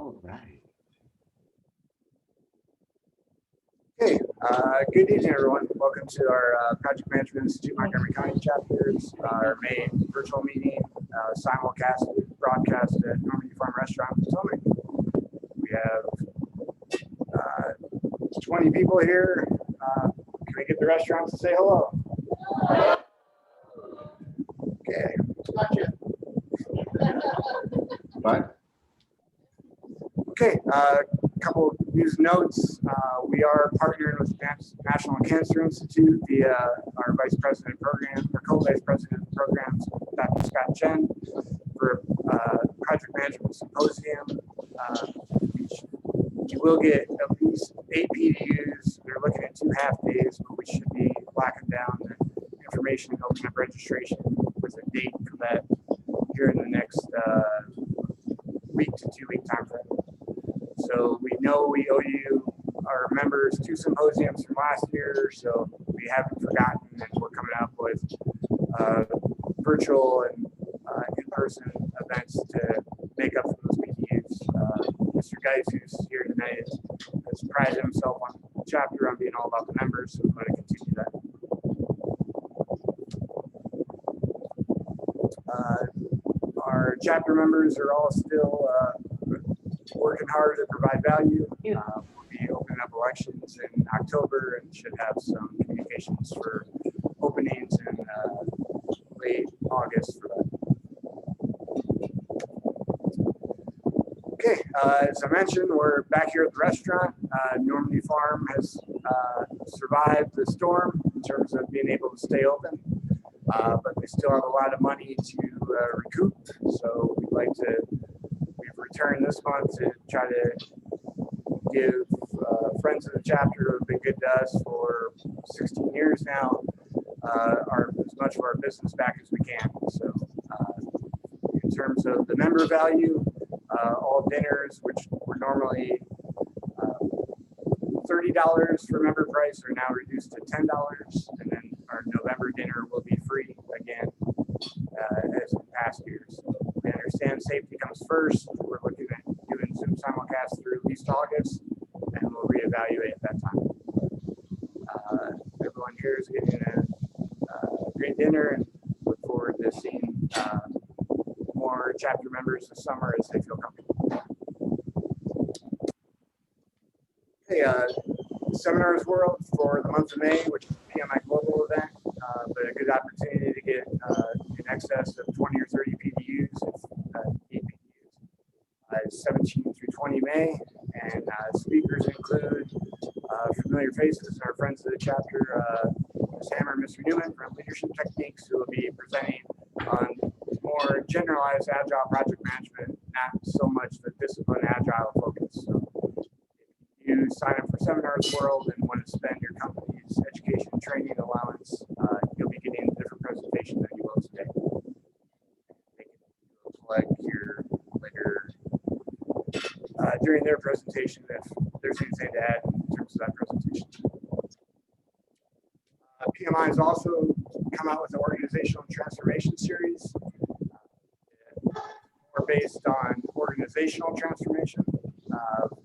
All right. Okay, good evening, everyone. Welcome to our Project Management Institute Montgomery County chapters, our May virtual meeting, simulcast broadcast at Normandie Farm Restaurant in Potomac. We have 20 people here. Can we get the restaurants to say hello? Okay. But Okay, a couple of news notes. We are partnering with the National Cancer Institute via our Vice President of Programs, or Co-Vice President of Programs, Dr. Scott Chen, for Project Management Symposium. You will get at least 8 PDUs. They're looking at 2 half days, but we should be locking down the information and opening up registration with a date for that here in the next week to 2 week time frame. So we know we owe you, our members, 2 symposiums from last year, so we haven't forgotten, and we're coming up with virtual and in-person events to make up for those PDUs. Mr. Geis, who's here tonight, has prided himself on the chapter on being all about the members, so we're going to continue that. Our chapter members are all still working hard to provide value. We'll be opening up elections in October and should have some communications for openings in late August for that. Okay, as I mentioned, we're back here at the restaurant. Normandie Farm has survived the storm in terms of being able to stay open, but they still have a lot of money to recoup. So we've returned this month to try to give friends of the chapter who have been good to us for 16 years now as much of our business back as we can. So in terms of the member value, all dinners, which were normally $30 for member price, are now reduced to $10, and then our November dinner will be free again as in past years. So we understand safety comes first. We're looking at doing Zoom simulcast through at least August, and we'll reevaluate at that time. Everyone here is getting a great dinner, and look forward to seeing more chapter members this summer as they feel comfortable. Okay, Seminars World for the month of May, which is a PMI global event, but a good opportunity to get in excess of 20 or 30 PDUs, 8 PDUs, 17 through 20 May, and speakers include familiar faces, our friends of the chapter, Ms. Hammer and Mr. Newman from Leadership Techniques, who will be presenting on more generalized Agile project management, not so much the discipline Agile focus. So if you sign up for Seminars World and want to spend your company's education and training allowance, you'll be getting a different presentation than you will today. They can select here later during their presentation if there's anything to add in terms of that presentation. PMI has also come out with an organizational transformation series, more based on organizational transformation,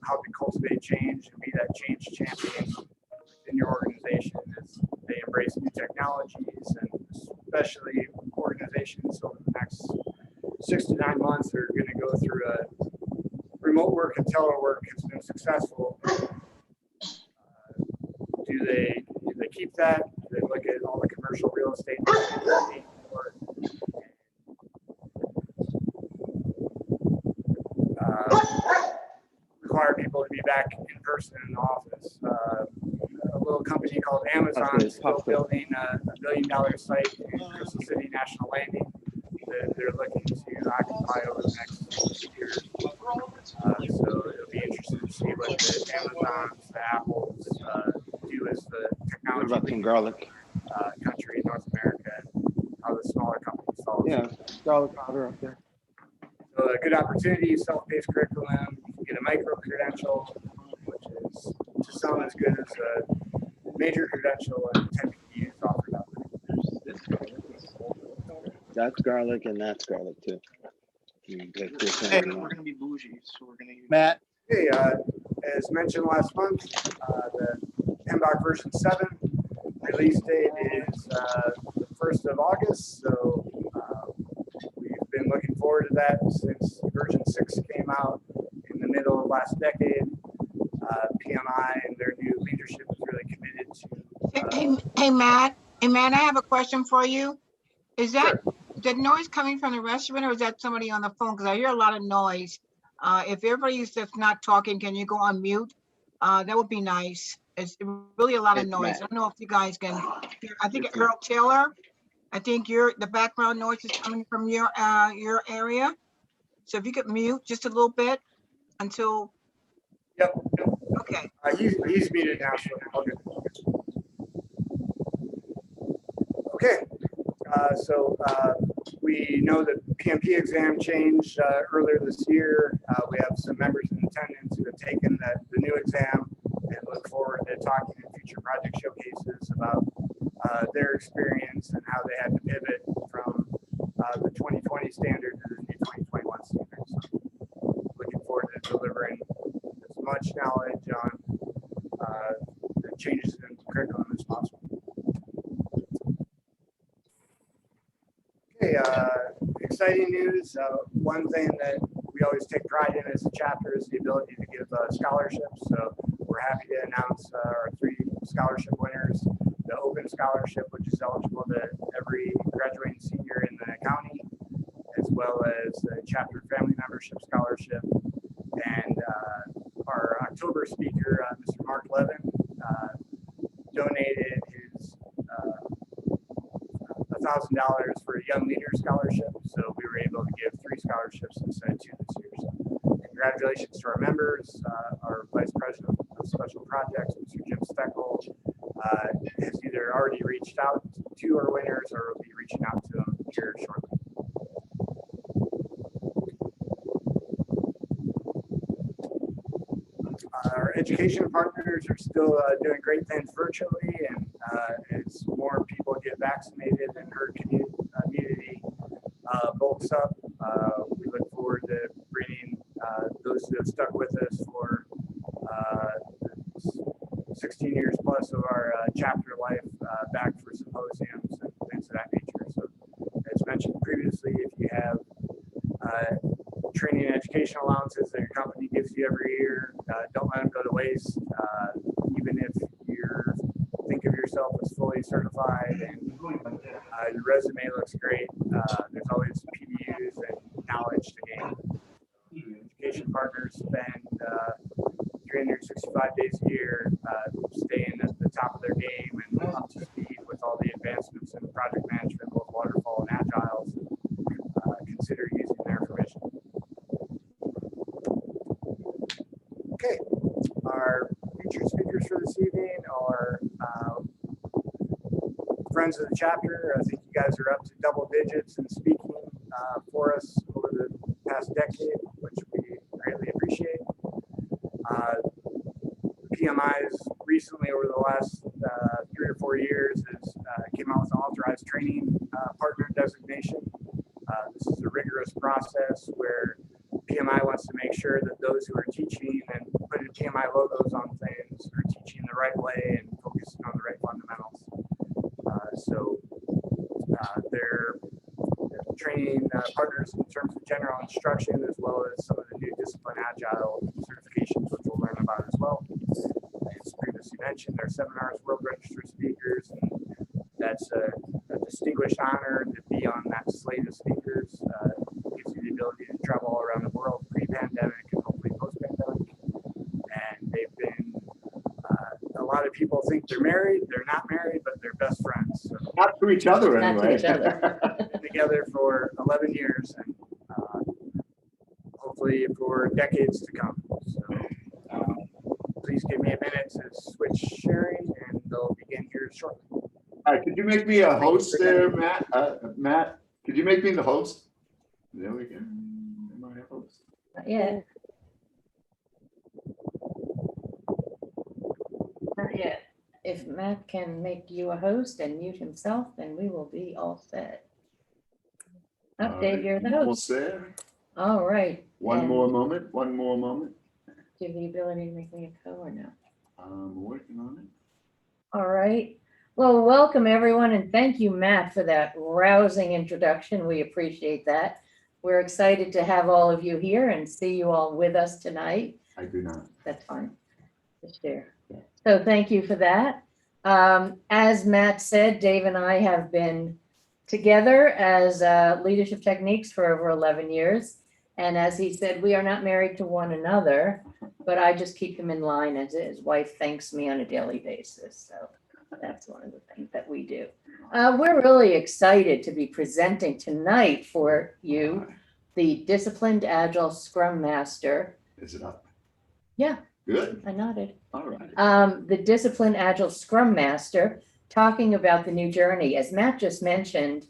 how to cultivate change and be that change champion in your organization as they embrace new technologies, and especially organizations over the next 6 to 9 months are going to go through a remote work and telework has been successful. Do they keep that? Do they look at all the commercial real estate or require people to be back in person in the office? A little company called Amazon is still building a $1 billion site in Crystal City National Landing that they're looking to occupy over the next 2 years. So it'll be interesting to see what the Amazons, the Apples do as the technology country in North America, and how the smaller companies follow. Yeah, garlic powder up there. So a good opportunity, self-paced curriculum. You can get a micro credential, which is to some as good as a major credential, and 10 PDUs offered out there. That's garlic and that's garlic too. Hey, we're gonna be bougie, so we're gonna use. Matt, Hey, as mentioned last month, the PMBOK version 7 release date is the 1st of August. So we've been looking forward to that since version 6 came out in the middle of last decade. PMI and their new leadership is really committed to. Hey, Matt. Hey, Matt, I have a question for you. Is that Sure. the noise coming from the restaurant or is that somebody on the phone? Because I hear a lot of noise. If everybody's just not talking, can you go on mute? That would be nice. It's really a lot of It's noise. Matt. I don't know if you guys can hear. I think Earl Taylor, I think the background noise is coming from your area. So if you could mute just a little bit until, Yep. okay. He's muted now, so all good. Okay. So we know that PMP exam changed earlier this year. We have some members in attendance who have taken the new exam and look forward to talking in future project showcases about their experience and how they had to pivot from the 2020 standard to the new 2021 standard. So looking forward to delivering as much knowledge on the changes in curriculum as possible. Okay, exciting news. One thing that we always take pride in as a chapter is the ability to give scholarships. So we're happy to announce our 3 scholarship winners. The Open Scholarship, which is eligible to every graduating senior in the county, as well as the Chapter Family Membership Scholarship. And our October speaker, Mr. Mark Levin, donated his $1,000 for a Young Leader Scholarship. So we were able to give 3 scholarships instead of 2 this year. So congratulations to our members. Our Vice President of Special Projects, Mr. Jim Steckel, has either already reached out to our winners or will be reaching out to them here shortly. Our education partners are still doing great things virtually, and as more people get vaccinated and herd immunity bulks up, we look forward to bringing those who have stuck with us for 16 years plus of our chapter life back for symposiums and things of that nature. So as mentioned previously, if you have training and education allowances that your company gives you every year, don't let them go to waste. Even if you think of yourself as fully certified and your resume looks great, there's always PDUs and knowledge to gain. Education partners spend 365 days a year staying at the top of their game and up to speed with all the advancements in project management, both waterfall and agile. Consider using their information. Okay, our featured speakers for this evening are friends of the chapter. I think you guys are up to double digits in speaking for us over the past decade, which we greatly appreciate. PMI's recently, over the last 3 or 4 years, has came out with an authorized training partner designation. This is a rigorous process where PMI wants to make sure that those who are teaching and putting PMI logos on things are teaching the right way and focusing on the right fundamentals. So they're training partners in terms of general instruction, as well as some of the new discipline agile certifications, which we'll learn about as well. As previously mentioned, their seminars, world registered speakers, and that's a distinguished honor to be on that slate of speakers. Gives you the ability to travel all around the world pre-pandemic and hopefully post-pandemic. And they've been, a lot of people think they're married. They're not married, but they're best friends. So Not to each other Not to anyway. each other. been together for 11 years and hopefully for decades to come. So please give me a minute to switch sharing and they'll begin here shortly. All right, could you make me a host there, Matt? Matt, could you make me the host? There we go. Am I a host? Not yet. Not yet. If Matt can make you a host and mute himself, then we will be all set. Update, you're the Almost host. there. All right. One And more moment. Do you have the ability to make me a co or no? I'm working on it. All right. Well, welcome everyone, and thank you, Matt, for that rousing introduction. We appreciate that. We're excited to have all of you here and see you all with us tonight. I do not. That's fine. Just share. So thank you for that. As Matt said, Dave and I have been together as Leadership Techniques for over 11 years. And as he said, we are not married to one another, but I just keep him in line as his wife thanks me on a daily basis. So that's one of the things that we do. We're really excited to be presenting tonight for you the Disciplined Agile Scrum Master. Is it up? Yeah. Good. I nodded. All right. The Disciplined Agile Scrum Master, talking about the new journey. As Matt just mentioned,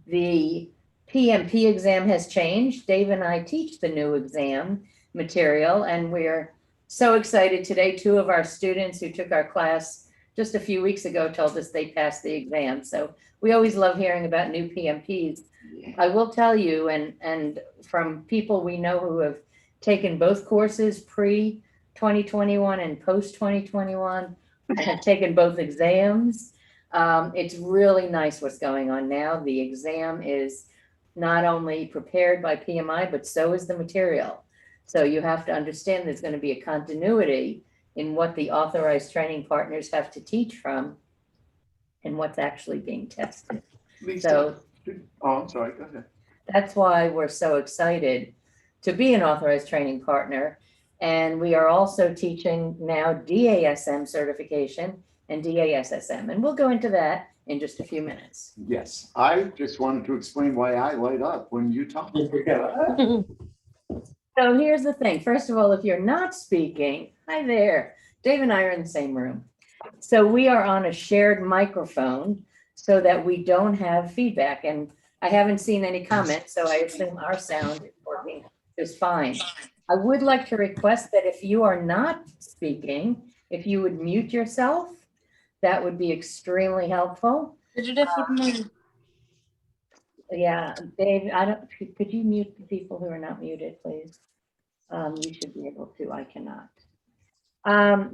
the PMP exam has changed. Dave and I teach the new exam material, and we're so excited today. Two of our students who took our class just a few weeks ago told us they passed the exam. So we always love hearing about new PMPs. I will tell you, and from people we know who have taken both courses, pre-2021 and post-2021, have taken both exams. It's really nice what's going on now. The exam is not only prepared by PMI, but so is the material. So you have to understand there's going to be a continuity in what the authorized training partners have to teach from and what's actually being tested. Lisa, So I'm sorry, go ahead. that's why we're so excited to be an authorized training partner. And we are also teaching now DASM certification and DASSM. And we'll go into that in just a few minutes. Yes, I just wanted to explain why I light up when you talk. So here's the thing. First of all, if you're not speaking, hi there. Dave and I are in the same room. So we are on a shared microphone so that we don't have feedback. And I haven't seen any comments, so I assume our sound is working just fine. I would like to request that if you are not speaking, if you would mute yourself, that would be extremely helpful. Yeah, Dave, could you mute the people who are not muted, please? You should be able to, I cannot.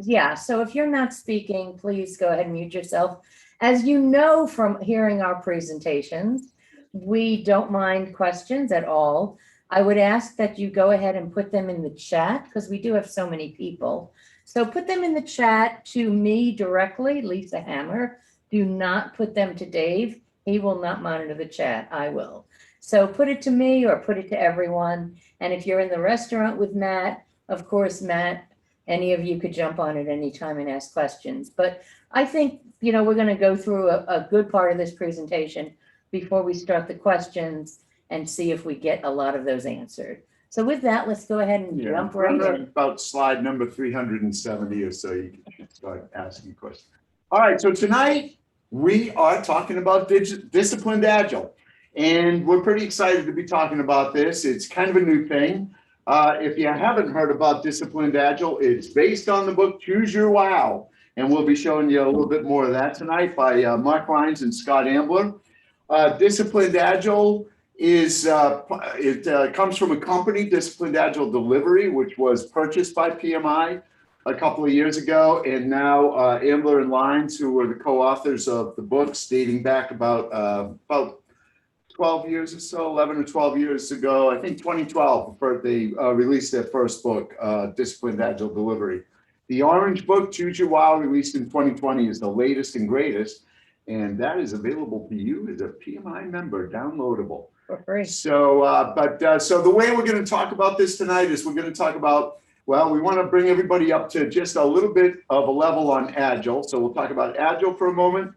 Yeah, so if you're not speaking, please go ahead and mute yourself. As you know from hearing our presentations, we don't mind questions at all. I would ask that you go ahead and put them in the chat because we do have so many people. So put them in the chat to me directly, Lisa Hammer. Do not put them to Dave. He will not monitor the chat. I will. So put it to me or put it to everyone. And if you're in the restaurant with Matt, of course, Matt, any of you could jump on at any time and ask questions. But I think, you know, we're going to go through a good part of this presentation before we start the questions and see if we get a lot of those answered. So with that, let's go ahead and jump right in. About slide number 370 or so, you can start asking questions. All right, so tonight we are talking about Disciplined Agile. And we're pretty excited to be talking about this. It's kind of a new thing. If you haven't heard about Disciplined Agile, it's based on the book Choose Your Wow. And we'll be showing you a little bit more of that tonight by Mark Rines and Scott Ambler. Disciplined Agile is it comes from a company, Disciplined Agile Delivery, which was purchased by PMI a couple of years ago, and now Ambler and Lines, who were the co-authors of the books dating back about 12 years or so, 11 or 12 years ago, I think 2012, they released their first book, Disciplined Agile Delivery. The orange book, Choose Your Wow, released in 2020, is the latest and greatest, and that is available to you as a PMI member, downloadable. For free. So, so the way we're going to talk about this tonight is we're going to talk about, well, we want to bring everybody up to just a little bit of a level on Agile. So we'll talk about Agile for a moment.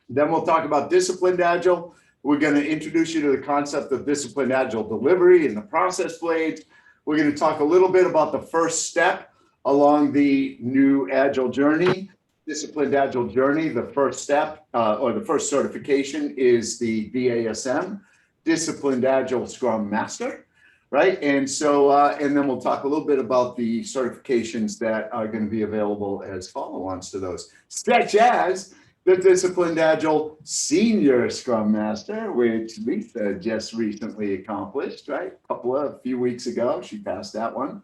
Then we'll talk about Disciplined Agile. We're going to introduce you to the concept of Disciplined Agile Delivery and the process blades. We're going to talk a little bit about the first step along the new Agile journey, Disciplined Agile journey. The first step or the first certification is the DASM, Disciplined Agile Scrum Master, right? And so, and then we'll talk a little bit about the certifications that are going to be available as follow-ons to those, such as the Disciplined Agile Senior Scrum Master, which Lisa just recently accomplished, right? A few weeks ago, she passed that one.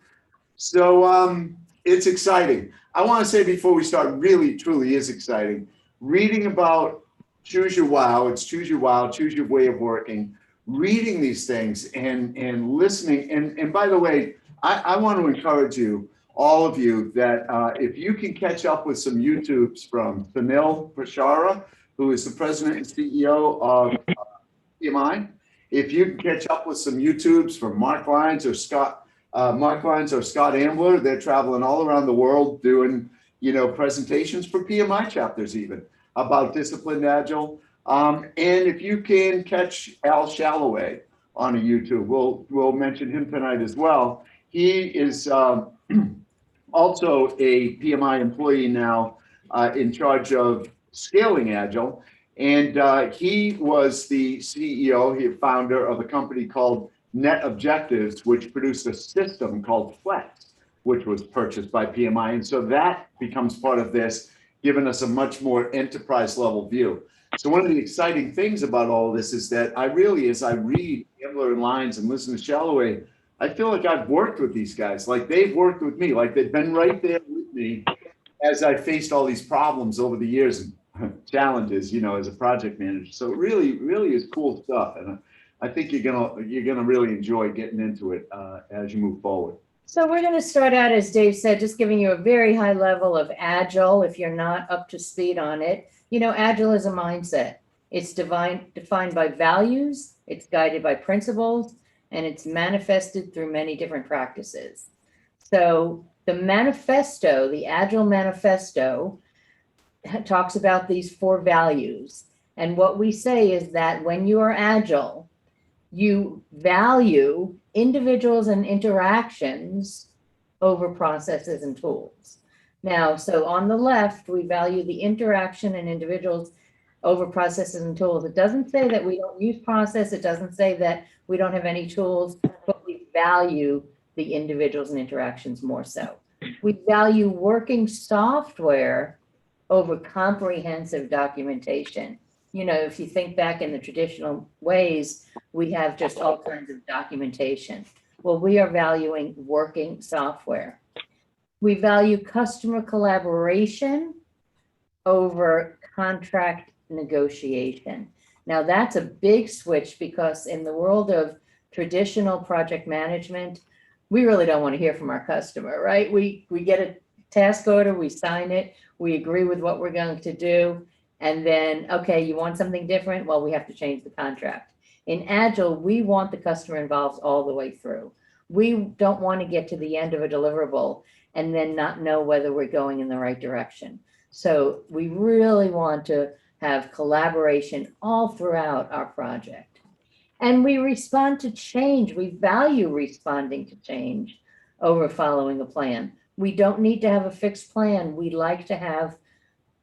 So it's exciting. I want to say before we start, really, truly is exciting. Reading about Choose Your Wow, it's Choose Your Wow, Choose Your Way of Working, reading these things and listening. And by the way, I want to encourage you, all of you, that if you can catch up with some YouTubes from Sunil Prashara, who is the president and CEO of PMI, if you can catch up with some YouTubes from Mark Lyons or Scott Ambler, they're traveling all around the world doing, presentations for PMI chapters even about Disciplined Agile. And if you can catch Al Shalloway on a YouTube, we'll mention him tonight as well. He is also a PMI employee now in charge of scaling Agile. And he was the CEO, founder of a company called Net Objectives, which produced a system called Flex, which was purchased by PMI. And so that becomes part of this, giving us a much more enterprise level view. So one of the exciting things about all of this is that I really, as I read Ambler and Lyons and listen to Shalloway, I feel like I've worked with these guys, like they've worked with me, like they've been right there with me as I faced all these problems over the years and challenges, as a project manager. So it really, really is cool stuff. And I think you're gonna really enjoy getting into it as you move forward. So we're going to start out, as Dave said, just giving you a very high level of Agile if you're not up to speed on it. Agile is a mindset. It's defined by values, it's guided by principles, and it's manifested through many different practices. So the manifesto, the Agile Manifesto, talks about these 4 values. And what we say is that when you are Agile, you value individuals and interactions over processes and tools. Now, so on the left, we value the interaction and individuals over processes and tools. It doesn't say that we don't use process. It doesn't say that we don't have any tools, but we value the individuals and interactions more so. We value working software over comprehensive documentation. If you think back in the traditional ways, we have just all kinds of documentation. Well, we are valuing working software. We value customer collaboration over contract negotiation. Now, that's a big switch because in the world of traditional project management, we really don't want to hear from our customer, right? We get a task order, we sign it, we agree with what we're going to do. And then, okay, you want something different? Well, we have to change the contract. In Agile, we want the customer involved all the way through. We don't want to get to the end of a deliverable and then not know whether we're going in the right direction. So we really want to have collaboration all throughout our project. And we respond to change. We value responding to change over following a plan. We don't need to have a fixed plan. We like to have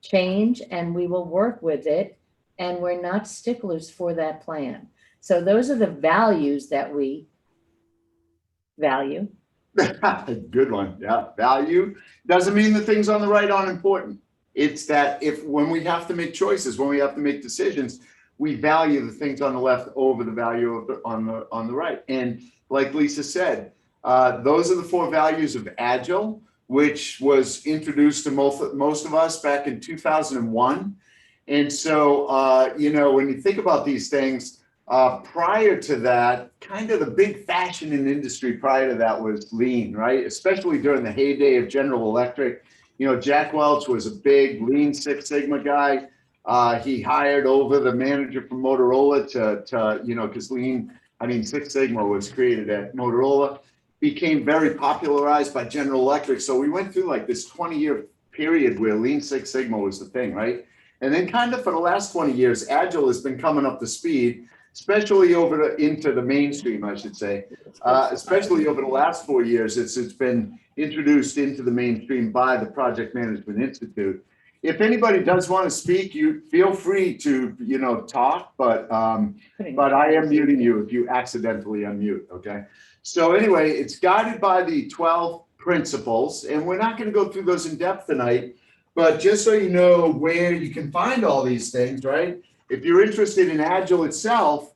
change and we will work with it, and we're not sticklers for that plan. So those are the values that we value. Good one. Yeah. Value doesn't mean the things on the right aren't important. It's that when we have to make choices, when we have to make decisions, we value the things on the left over the value of on the right. And like Lisa said, those are the 4 values of Agile, which was introduced to most of us back in 2001. And so, when you think about these things, prior to that, kind of the big fashion in industry prior to that was lean, right? Especially during the heyday of General Electric. Jack Welch was a big Lean Six Sigma guy. He hired over the manager from Motorola to because Six Sigma was created at Motorola. Became very popularized by General Electric. So we went through like this 20-year period where Lean Six Sigma was the thing, right? And then kind of for the last 20 years, Agile has been coming up to speed, especially into the mainstream, I should say. Especially over the last 4 years, it's been introduced into the mainstream by the Project Management Institute. If anybody does want to speak, you feel free to, talk, but I am muting you if you accidentally unmute, okay? So anyway, it's guided by the 12 principles, and we're not going to go through those in depth tonight, But just so you know where you can find all these things, right? If you're interested in Agile itself,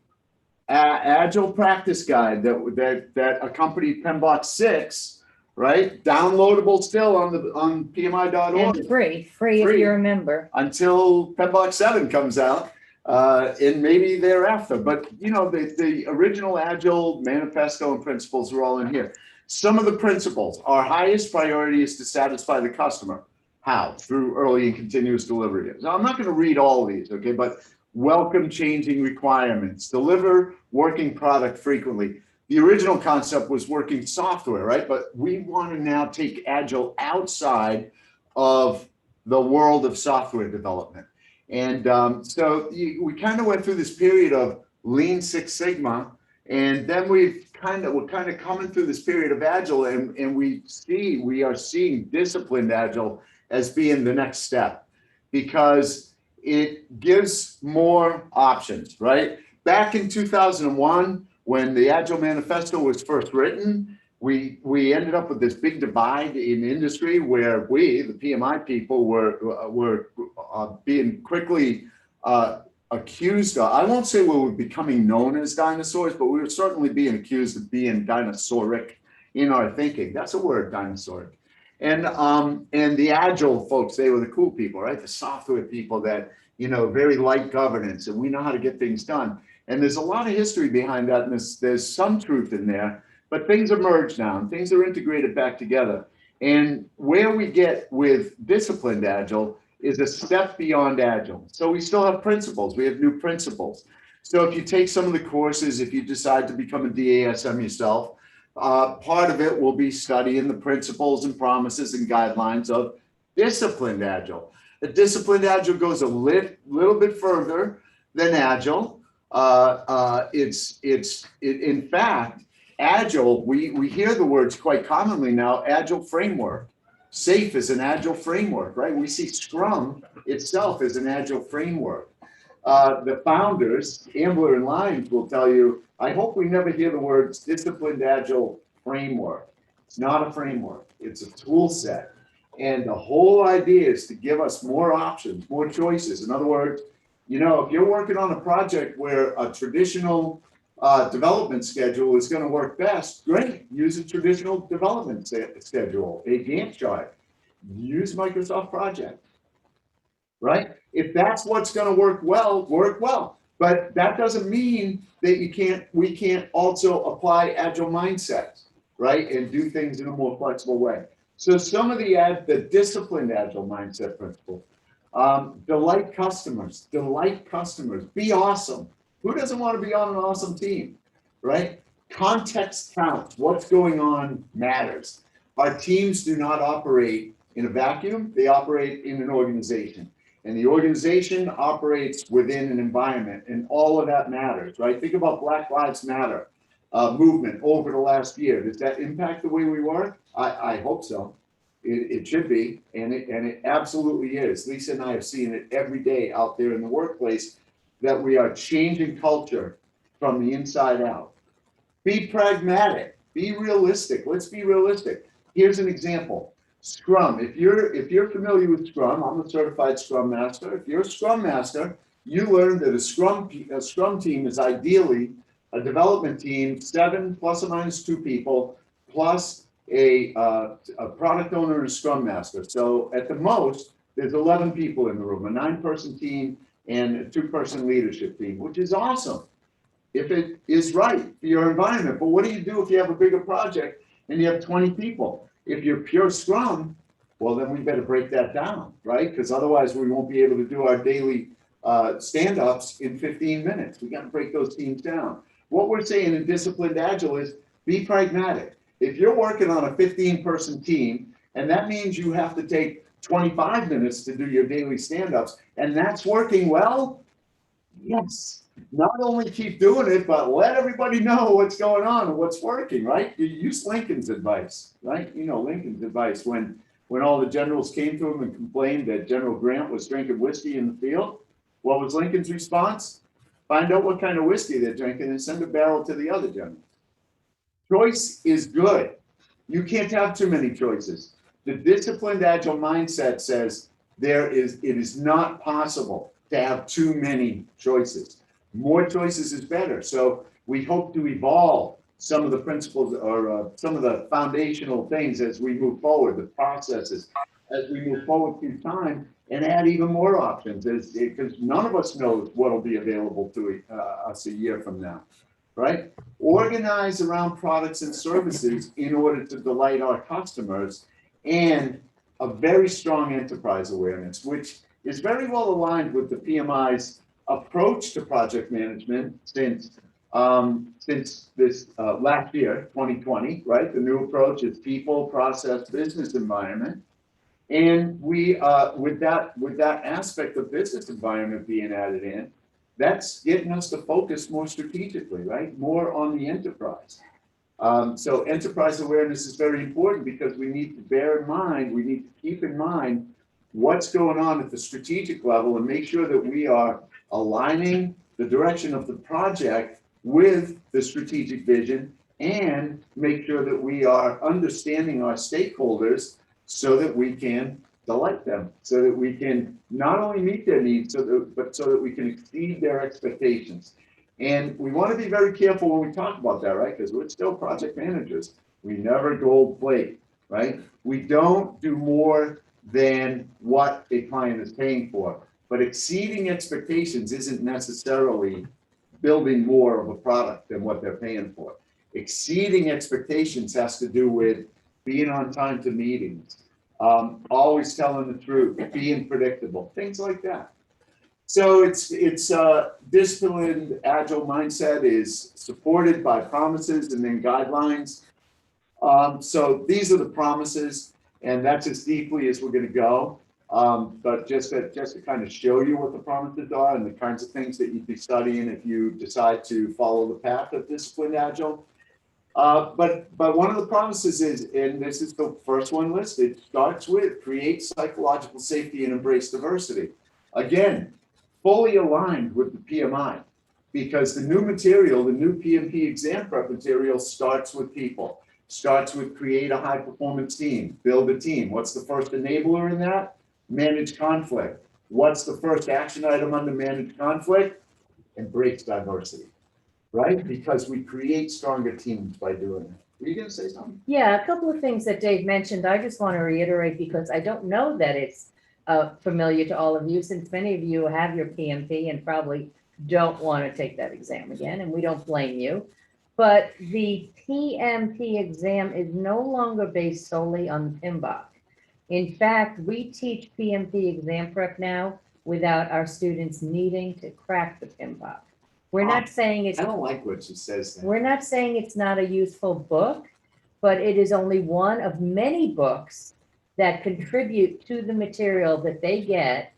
Agile Practice Guide that accompanied PMBOK 6, right? Downloadable still on PMI.org. And free if Free. you're a member. Until PMBOK 7 comes out, and maybe thereafter. But you know, the original Agile manifesto and principles are all in here. Some of the principles, our highest priority is to satisfy the customer. How? Through early and continuous delivery. Now, I'm not going to read all of these, okay, but welcome changing requirements, deliver working product frequently. The original concept was working software, right? But we want to now take Agile outside of the world of software development. And so we kind of went through this period of Lean Six Sigma, and then we're kind of coming through this period of Agile, and we are seeing disciplined Agile as being the next step, because it gives more options, right? Back in 2001, when the Agile Manifesto was first written, we ended up with this big divide in industry where we, the PMI people, were being quickly accused of, I won't say we were becoming known as dinosaurs, but we were certainly being accused of being dinosauric in our thinking. That's a word, dinosauric. And the Agile folks, they were the cool people, right? The software people that, you know, very light governance, and we know how to get things done. And there's a lot of history behind that, and there's some truth in there, but things are merged now, and things are integrated back together. And where we get with disciplined Agile is a step beyond Agile. So we still have principles, we have new principles. So if you take some of the courses, if you decide to become a DASM yourself, part of it will be studying the principles and promises and guidelines of disciplined Agile. The disciplined Agile goes a little bit further than Agile. In fact, Agile, we hear the words quite commonly now, Agile framework. SAFe is an Agile framework, right? We see Scrum itself as an Agile framework. The founders, Ambler and Lyons, will tell you, I hope we never hear the words disciplined Agile framework. It's not a framework, it's a tool set. And the whole idea is to give us more options, more choices. In other words, you know, if you're working on a project where a traditional development schedule is going to work best, great. Use a traditional development schedule, a Gantt chart. Use Microsoft Project, right? If that's what's going to work well. But that doesn't mean that we can't also apply Agile mindsets, right? And do things in a more flexible way. So some of the disciplined Agile mindset principles. Delight customers, be awesome. Who doesn't want to be on an awesome team, right? Context counts, what's going on matters. Our teams do not operate in a vacuum, they operate in an organization. And the organization operates within an environment, and all of that matters, right? Think about Black Lives Matter movement over the last year. Does that impact the way we work? I hope so. It should be, and it absolutely is. Lisa and I have seen it every day out there in the workplace, that we are changing culture from the inside out. Be pragmatic, be realistic. Let's be realistic. Here's an example. Scrum. If you're familiar with Scrum, I'm a certified Scrum Master. If you're a Scrum Master, you learn that a Scrum team is ideally a development team, 7 plus or minus 2 people, plus a product owner and a Scrum Master. So at the most, there's 11 people in the room, a 9-person team and a 2-person leadership team, which is awesome if it is right for your environment. But what do you do if you have a bigger project and you have 20 people? If you're pure Scrum, well, then we better break that down, right? Because otherwise we won't be able to do our daily stand-ups in 15 minutes. We got to break those teams down. What we're saying in disciplined Agile is be pragmatic. If you're working on a 15-person team, and that means you have to take 25 minutes to do your daily stand-ups, and that's working well, yes. Not only keep doing it, but let everybody know what's going on and what's working, right? You use Lincoln's advice, right? You know, Lincoln's advice when all the generals came to him and complained that General Grant was drinking whiskey in the field. What was Lincoln's response? Find out what kind of whiskey they're drinking and send a barrel to the other generals. Choice is good. You can't have too many choices. The disciplined Agile mindset says, it is not possible to have too many choices. More choices is better. So we hope to evolve some of the principles or some of the foundational things as we move forward, the processes, as we move forward through time, and add even more options, because none of us knows what will be available to us a year from now, right? Organize around products and services in order to delight our customers, and a very strong enterprise awareness, which is very well aligned with the PMI's approach to project management since this last year, 2020, right? The new approach is people, process, business environment. And we, with that aspect of business environment being added in, that's getting us to focus more strategically, right? More on the enterprise. So enterprise awareness is very important because we need to bear in mind, we need to keep in mind what's going on at the strategic level and make sure that we are aligning the direction of the project with the strategic vision, and make sure that we are understanding our stakeholders so that we can delight them, so that we can not only meet their needs, but so that we can exceed their expectations. And we want to be very careful when we talk about that, right? Because we're still project managers. We never gold plate, right? We don't do more than what a client is paying for. But exceeding expectations isn't necessarily building more of a product than what they're paying for. Exceeding expectations has to do with being on time to meetings, always telling the truth, being predictable, things like that. So it's disciplined, agile mindset is supported by promises and then guidelines. So these are the promises, and that's as deeply as we're going to go. But just to kind of show you what the promises are and the kinds of things that you'd be studying if you decide to follow the path of disciplined agile. But one of the promises is, and this is the first one listed, starts with create psychological safety and embrace diversity. Again, fully aligned with the PMI, because the new material, the new PMP exam prep material starts with people, starts with create a high performance team, build a team. What's the first enabler in that? Manage conflict. What's the first action item under manage conflict? Embrace diversity, right? Because we create stronger teams by doing it. Were you going to say something? Yeah, a couple of things that Dave mentioned, I just want to reiterate because I don't know that it's familiar to all of you, since many of you have your PMP and probably don't want to take that exam again, and we don't blame you. But the PMP exam is no longer based solely on the PMBOK. In fact, we teach PMP exam prep now without our students needing to crack the PMBOK. We're not saying it's, I don't like what she says. we're not saying it's not a useful book, but it is only one of many books that contribute to the material that they get.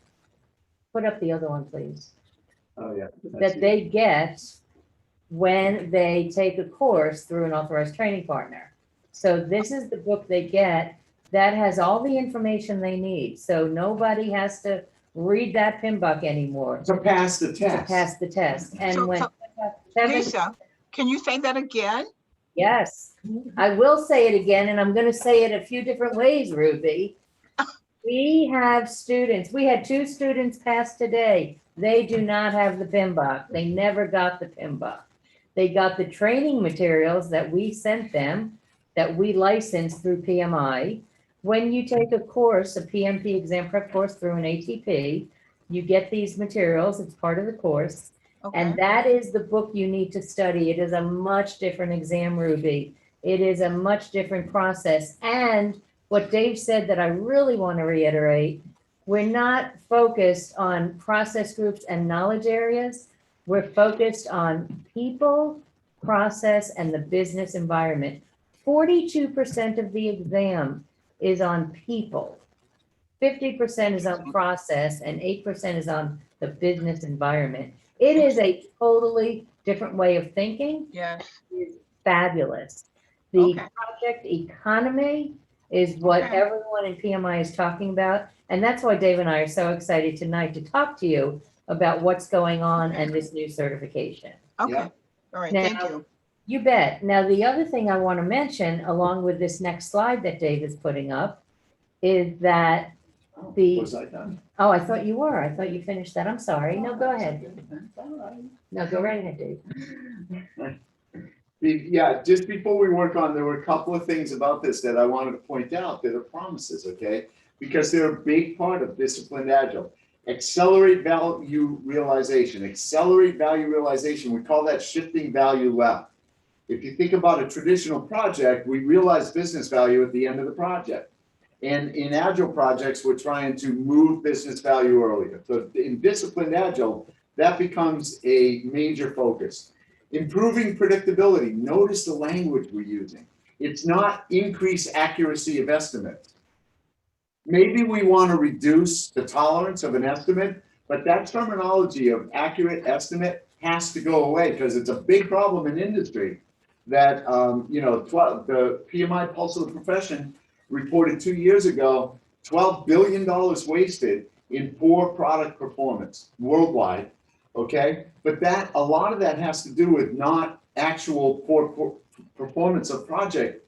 Put up the other one, please. Oh, yeah. That they get when they take a course through an authorized training partner. So this is the book they get that has all the information they need. So nobody has to read that PMBOK anymore To pass the to test. pass the test. And So- when so, Lisa, can you say that again? yes, I will say it again, and I'm going to say it a few different ways, Ruby. We have students, we had 2 students pass today. They do not have the PMBOK. They never got the PMBOK. They got the training materials that we sent them, that we licensed through PMI. When you take a course, a PMP exam prep course through an ATP, you get these materials. It's part of the course. Okay. And that is the book you need to study. It is a much different exam, Ruby. It is a much different process. And what Dave said that I really want to reiterate, we're not focused on process groups and knowledge areas. We're focused on people, process, and the business environment. 42% of the exam is on people. 50% is on process, and 8% is on the business environment. It is a totally different way of thinking. Yes. It's fabulous. The Okay. project economy is what Okay. everyone in PMI is talking about. And that's why Dave and I are so excited tonight to talk to you about what's going on and this new certification. Okay. Yeah. All right. Now- Thank you. You bet. Now, the other thing I want to mention, along with this next slide that Dave is putting up, is that The- Was I done? Oh, I thought you were. I thought you finished that. I'm sorry. No, go ahead. No, go right ahead, Dave. Yeah, just before we work on, there were a couple of things about this that I wanted to point out that are promises, okay? Because they're a big part of disciplined agile. Accelerate value realization. Accelerate value realization. We call that shifting value left. If you think about a traditional project, we realize business value at the end of the project. And in agile projects, we're trying to move business value earlier. So in disciplined agile, that becomes a major focus. Improving predictability. Notice the language we're using. It's not increase accuracy of estimates. Maybe we want to reduce the tolerance of an estimate, but that terminology of accurate estimate has to go away because it's a big problem in industry that, the PMI Pulse of the Profession reported 2 years ago, $12 billion wasted in poor product performance worldwide. Okay, but a lot of that has to do with not actual poor performance of project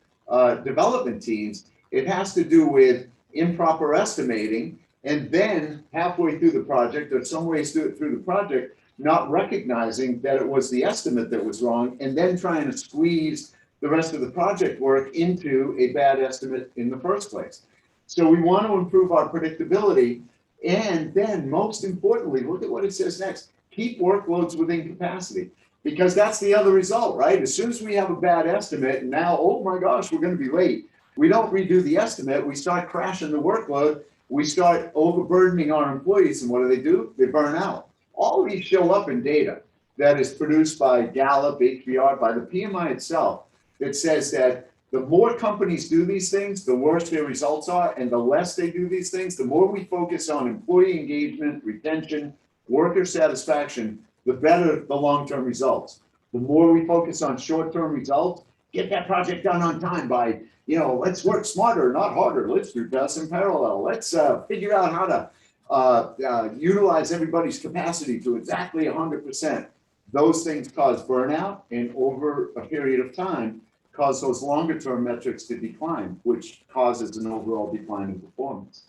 development teams. It has to do with improper estimating, and then halfway through the project or some ways through the project, not recognizing that it was the estimate that was wrong, and then trying to squeeze the rest of the project work into a bad estimate in the first place. So we want to improve our predictability, and then most importantly, look at what it says next. Keep workloads within capacity, because that's the other result, right? As soon as we have a bad estimate, and now, oh my gosh, we're going to be late. We don't redo the estimate. We start crashing the workload. We start overburdening our employees, and what do? They burn out. All of these show up in data that is produced by Gallup, HBR, by the PMI itself, that says that the more companies do these things, the worse their results are, and the less they do these things, the more we focus on employee engagement, retention, worker satisfaction, the better the long-term results. The more we focus on short-term results, get that project done on time by, let's work smarter, not harder. Let's do tests in parallel. Let's figure out how to utilize everybody's capacity to exactly 100%. Those things cause burnout, and over a period of time, cause those longer-term metrics to decline, which causes an overall decline in performance.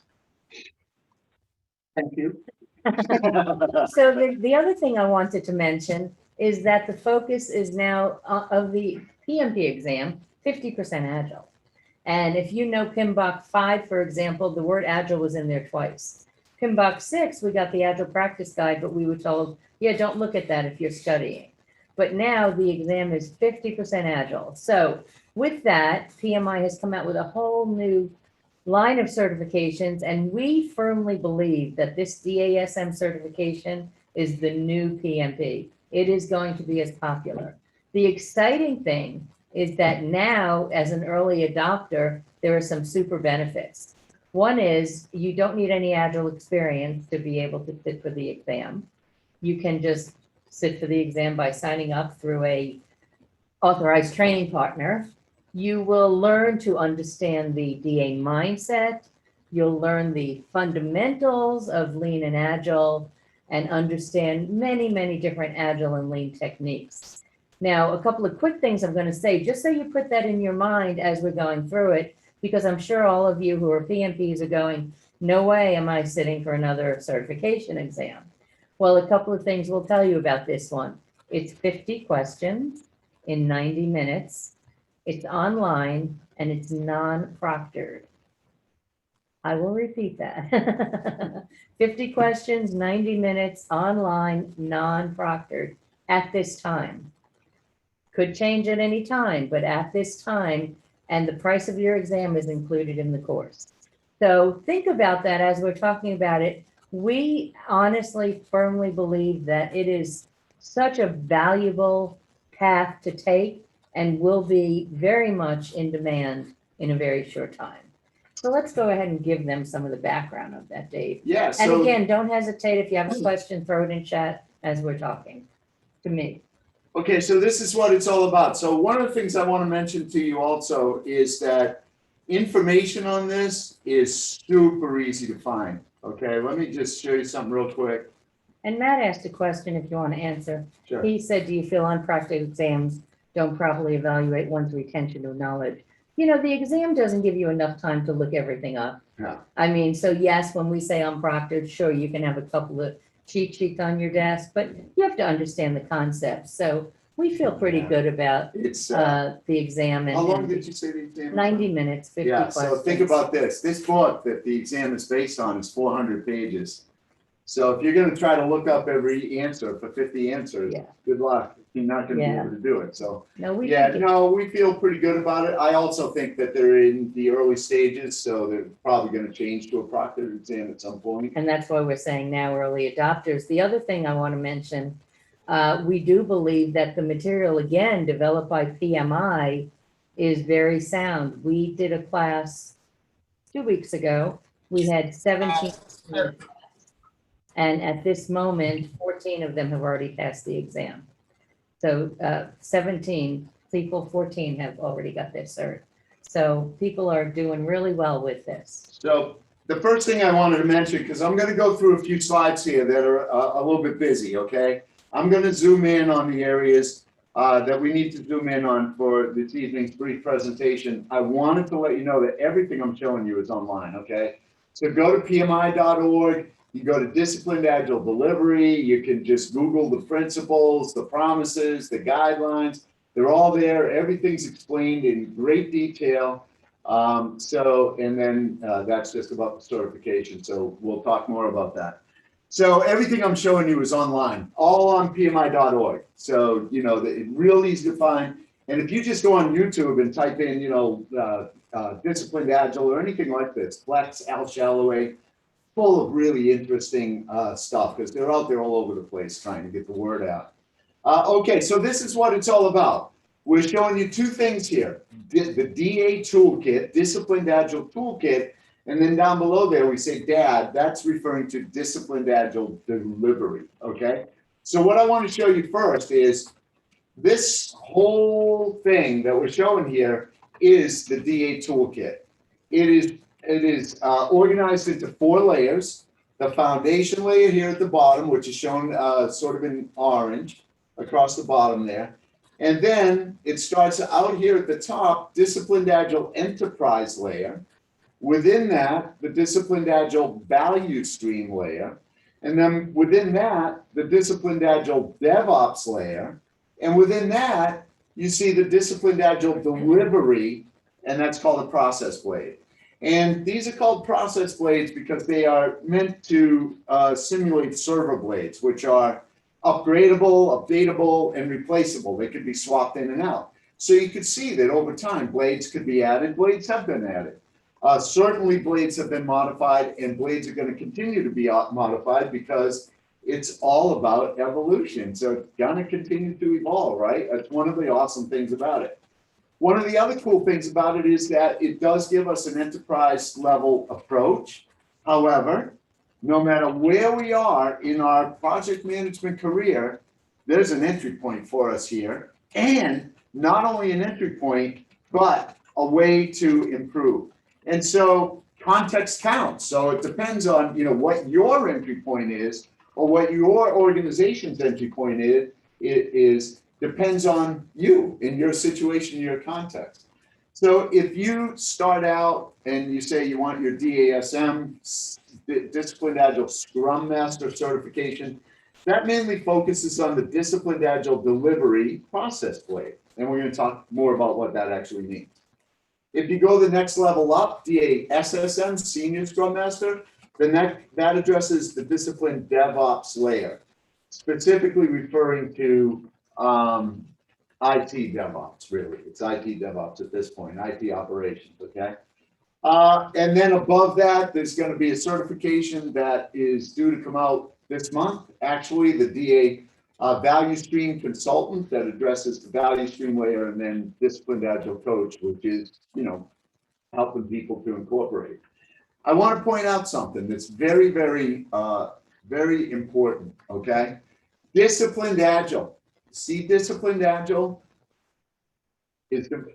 Thank you. So the other thing I wanted to mention is that the focus is now of the PMP exam, 50% agile. And if you know PMBOK 5, for example, the word agile was in there twice. PMBOK 6, we got the agile practice guide, but we were told, yeah, don't look at that if you're studying. But now the exam is 50% agile. So with that, PMI has come out with a whole new line of certifications, and we firmly believe that this DASM certification is the new PMP. It is going to be as popular. The exciting thing is that now, as an early adopter, there are some super benefits. One is you don't need any agile experience to be able to sit for the exam. You can just sit for the exam by signing up through a authorized training partner. You will learn to understand the DA mindset. You'll learn the fundamentals of lean and agile and understand many, many different agile and lean techniques. Now, a couple of quick things I'm going to say, just so you put that in your mind as we're going through it, because I'm sure all of you who are PMPs are going, no way am I sitting for another certification exam. Well, a couple of things we'll tell you about this one. It's 50 questions in 90 minutes. It's online, and it's non-proctored. I will repeat that. 50 questions, 90 minutes, online, non-proctored at this time. Could change at any time, but at this time, and the price of your exam is included in the course. So think about that as we're talking about it. We honestly, firmly believe that it is such a valuable path to take and will be very much in demand in a very short time. So let's go ahead and give them some of the background of that, Dave. Yeah. And So again, don't hesitate if you have a question, throw it in chat as we're talking to me. okay, so this is what it's all about. So one of the things I want to mention to you also is that information on this is super easy to find. Okay, let me just show you something real quick. And Matt asked a question if you want to answer. Sure. He said, do you feel unpractical exams don't properly evaluate one's retention of knowledge? You know, the exam doesn't give you enough time to look everything up. Yeah. I mean, so yes, when we say unproctored, sure, you can have a couple of cheat sheets on your desk, but you have to understand the concept. So we feel pretty Yeah. good about It's, the exam how long and did you say the exam? was? 90 minutes, 50 Yeah, questions. so think about this. This book that the exam is based on is 400 pages. So if you're gonna try to look up every answer for 50 answers, Yeah. good luck. You're not gonna be Yeah. able to do it. So, No, we yeah, think it- no, we feel pretty good about it. I also think that they're in the early stages, so they're probably gonna change to a proctored exam at some point. and that's why we're saying now early adopters. The other thing I want to mention, we do believe that the material, again, developed by PMI is very sound. We did a class 2 weeks ago. We had 17 students, and at this moment, 14 of them have already passed the exam. So 17 people, 14 have already got their cert. So people are doing really well with this. So the first thing I wanted to mention, because I'm gonna go through a few slides here that are a little bit busy, okay? I'm gonna zoom in on the areas that we need to zoom in on for this evening's brief presentation. I wanted to let you know that everything I'm showing you is online, okay? So go to PMI.org, you go to Disciplined Agile Delivery, you can just Google the principles, the promises, the guidelines. They're all there. Everything's explained in great detail. And then that's just about the certification. So we'll talk more about that. So everything I'm showing you is online, all on PMI.org. So, you know, it's real easy to find. And if you just go on YouTube and type in, Disciplined Agile or anything like this, Flex, Al Shalloway, full of really interesting stuff because they're out there all over the place trying to get the word out. Okay, so this is what it's all about. We're showing you two things here. The DA toolkit, Disciplined Agile toolkit, and then down below there we say DAD, that's referring to Disciplined Agile delivery, okay? So what I want to show you first is this whole thing that we're showing here is the DA toolkit. It is organized into 4 layers. The foundation layer here at the bottom, which is shown sort of in orange across the bottom there. And then it starts out here at the top, Disciplined Agile Enterprise layer. Within that, the Disciplined Agile Value Stream layer. And then within that, the Disciplined Agile DevOps layer. And within that, you see the Disciplined Agile Delivery, and that's called a process blade. And these are called process blades because they are meant to simulate server blades, which are upgradable, updatable, and replaceable. They could be swapped in and out. So you could see that over time, blades could be added. Blades have been added. Certainly blades have been modified, and blades are going to continue to be modified because it's all about evolution. So it's going to continue to evolve, right? That's one of the awesome things about it. One of the other cool things about it is that it does give us an enterprise level approach. However, no matter where we are in our project management career, there's an entry point for us here. And not only an entry point, but a way to improve. And so context counts. So it depends on, what your entry point is or what your organization's entry point is depends on you in your situation, your context. So if you start out and you say you want your DASM, Disciplined Agile Scrum Master certification, that mainly focuses on the Disciplined Agile Delivery process blade. And we're going to talk more about what that actually means. If you go the next level up, DASSM, Senior Scrum Master, then that addresses the Disciplined DevOps layer, specifically referring to IT DevOps, really. It's IT DevOps at this point, IT operations, okay? And then above that, there's going to be a certification that is due to come out this month. Actually, the DA Value Stream Consultant that addresses the Value Stream layer, and then Disciplined Agile Coach, which is, helping people to incorporate. I want to point out something that's very, very, very important, okay? Disciplined Agile. See, Disciplined Agile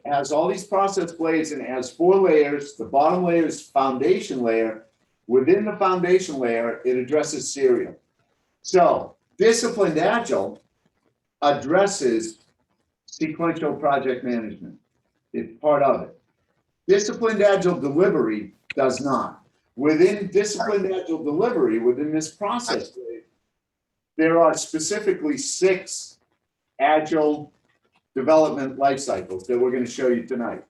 has all these process blades and it has 4 layers. The bottom layer is foundation layer. Within the foundation layer, it addresses serial. So Disciplined Agile addresses sequential project management. It's part of it. Disciplined Agile Delivery does not. within disciplined agile delivery, within this process, there are specifically 6 agile development life cycles that we're going to show you tonight.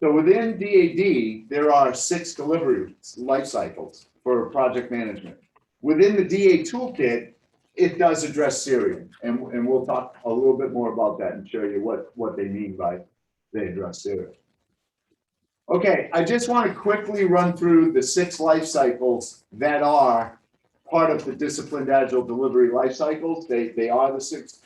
So within DAD, there are 6 delivery life cycles for project management. Within the DA toolkit, it does address Syrian, and we'll talk a little bit more about that and show you what they mean by they address Syrian. Okay, I just want to quickly run through the 6 life cycles that are part of the disciplined agile delivery life cycles. They are the 6,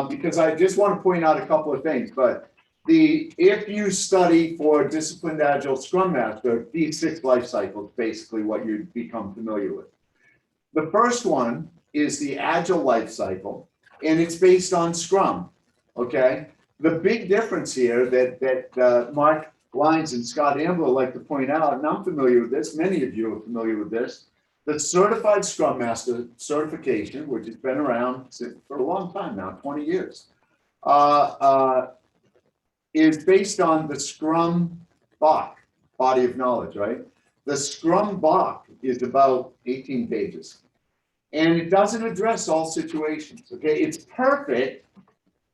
because I just want to point out a couple of things. But if you study for disciplined agile Scrum Master, these 6 life cycles basically what you become familiar with. The first one is the agile life cycle, and it's based on Scrum. Okay, the big difference here that Mark Lyons and Scott Ambler like to point out, and I'm familiar with this, many of you are familiar with this, the Certified Scrum Master certification, which has been around for a long time now, 20 years, is based on the Scrum BOK, body of knowledge, right? The Scrum BOK is about 18 pages. And it doesn't address all situations, okay? It's perfect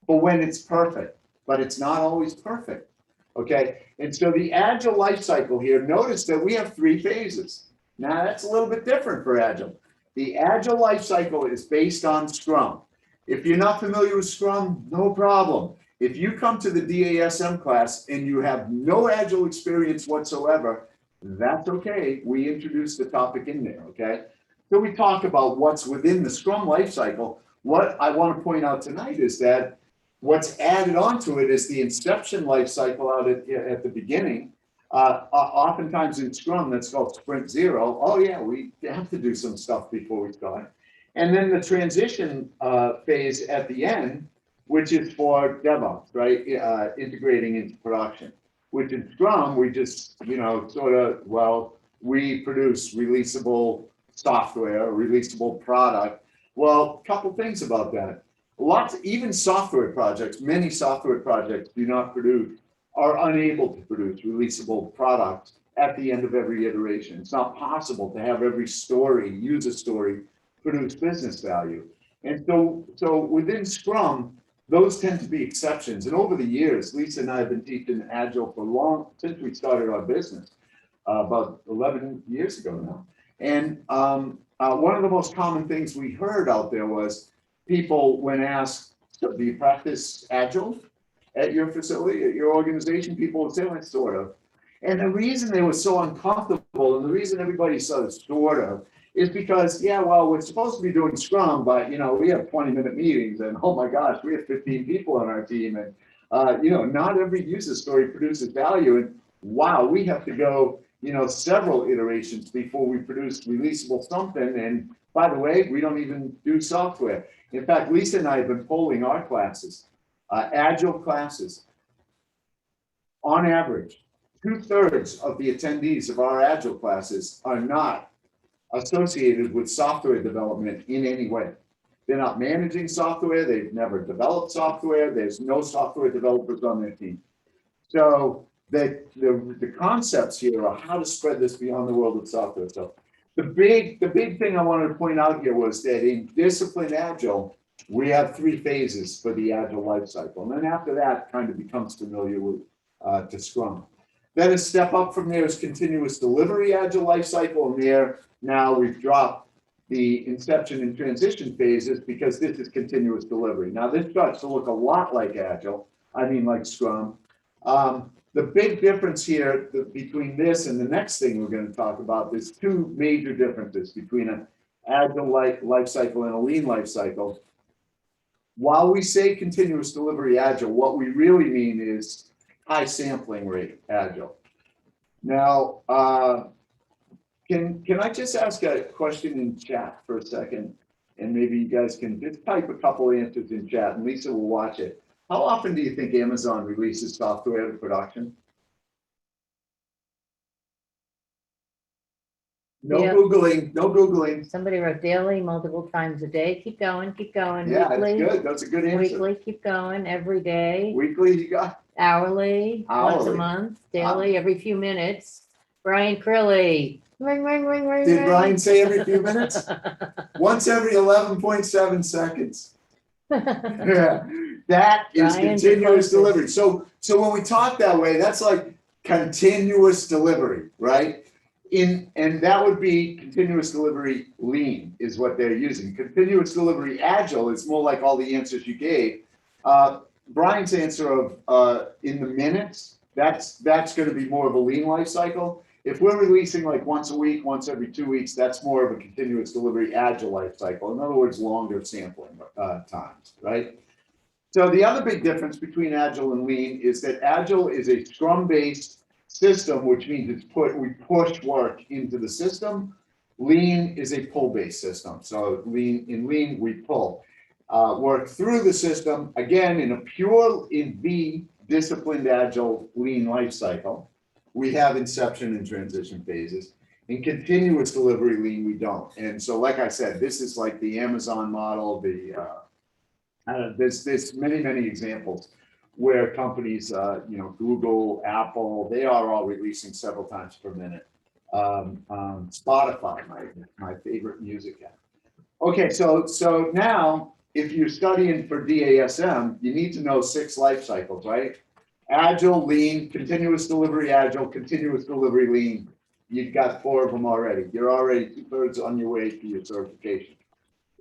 for when it's perfect, but it's not always perfect, okay? And so the Agile life cycle here, notice that we have 3 phases. Now that's a little bit different for Agile. The Agile life cycle is based on Scrum. If you're not familiar with Scrum, no problem. If you come to the DASM class and you have no Agile experience whatsoever, that's okay. We introduce the topic in there, okay? So we talk about what's within the Scrum life cycle. What I want to point out tonight is that what's added onto it is the inception life cycle out at the beginning. Oftentimes in Scrum, that's called Sprint 0. Oh yeah, we have to do some stuff before we start. And then the transition phase at the end, which is for DevOps, right? Integrating into production. Which in Scrum, we just, we produce releasable software, releasable product. Well, a couple things about that. Even software projects, many software projects are unable to produce releasable products at the end of every iteration. It's not possible to have every user story, produce business value. And so within Scrum, those tend to be exceptions. And over the years, Lisa and I have been teaching Agile since we started our business, about 11 years ago now. And one of the most common things we heard out there was people, when asked, so do you practice Agile at your facility, at your organization? People would say, well, sort of. And the reason they were so uncomfortable, and the reason everybody said sort of, is because, yeah, well, we're supposed to be doing Scrum, but, we have 20-minute meetings, and oh my gosh, we have 15 people on our team, and, not every user story produces value, and wow, we have to go, several iterations before we produce releasable something, and by the way, we don't even do software. In fact, Lisa and I have been polling our classes, Agile classes. On average, 2/3 of the attendees of our Agile classes are not associated with software development in any way. They're not managing software. They've never developed software. There's no software developers on their team. So the concepts here are how to spread this beyond the world of software. So the big thing I wanted to point out here was that in disciplined Agile, we have 3 phases for the Agile life cycle. And then after that, kind of becomes familiar with to Scrum. Then a step up from there is continuous delivery Agile life cycle. And there, now we've dropped the inception and transition phases because this is continuous delivery. Now this starts to look a lot like Agile, like Scrum. The big difference here between this and the next thing we're going to talk about, there's 2 major differences between an Agile life cycle and a lean life cycle. While we say continuous delivery Agile, what we really mean is high sampling rate Agile. Now, can I just ask a question in chat for a second? And maybe you guys can just type a couple answers in chat and Lisa will watch it. How often do you think Amazon releases software to production? No Yeah. Googling, no Googling. Somebody wrote daily, multiple times a day. Keep going, keep going. Yeah, that's Weekly, good. That's a good answer. weekly, keep going. Every day, Weekly, you got? hourly, once a Hourly. month, daily, every few minutes. Brian Crilly, Ring, ring, ring, ring, Did ring. Brian say every few minutes? Once every 11.7 seconds. Yeah, that is Brian's the continuous closest. delivery. So when we talk that way, that's like continuous delivery, right? And that would be continuous delivery lean is what they're using. Continuous delivery agile is more like all the answers you gave. Brian's answer of in the minutes, that's going to be more of a lean life cycle. If we're releasing like once a week, once every 2 weeks, that's more of a continuous delivery agile life cycle. In other words, longer sampling times, right? So the other big difference between agile and lean is that agile is a scrum-based system, which means we push work into the system. Lean is a pull-based system. So in lean, we pull work through the system, again, in the disciplined agile lean life cycle. We have inception and transition phases. In continuous delivery lean, we don't. And so, like I said, this is like the Amazon model. There's many examples where companies, Google, Apple, they are all releasing several times per minute. Spotify, my favorite music app. Okay, so now if you're studying for DASM, you need to know 6 life cycles, right? Agile, lean, continuous delivery, agile, continuous delivery, lean. You've got 4 of them already. You're already 2/3 on your way to your certification.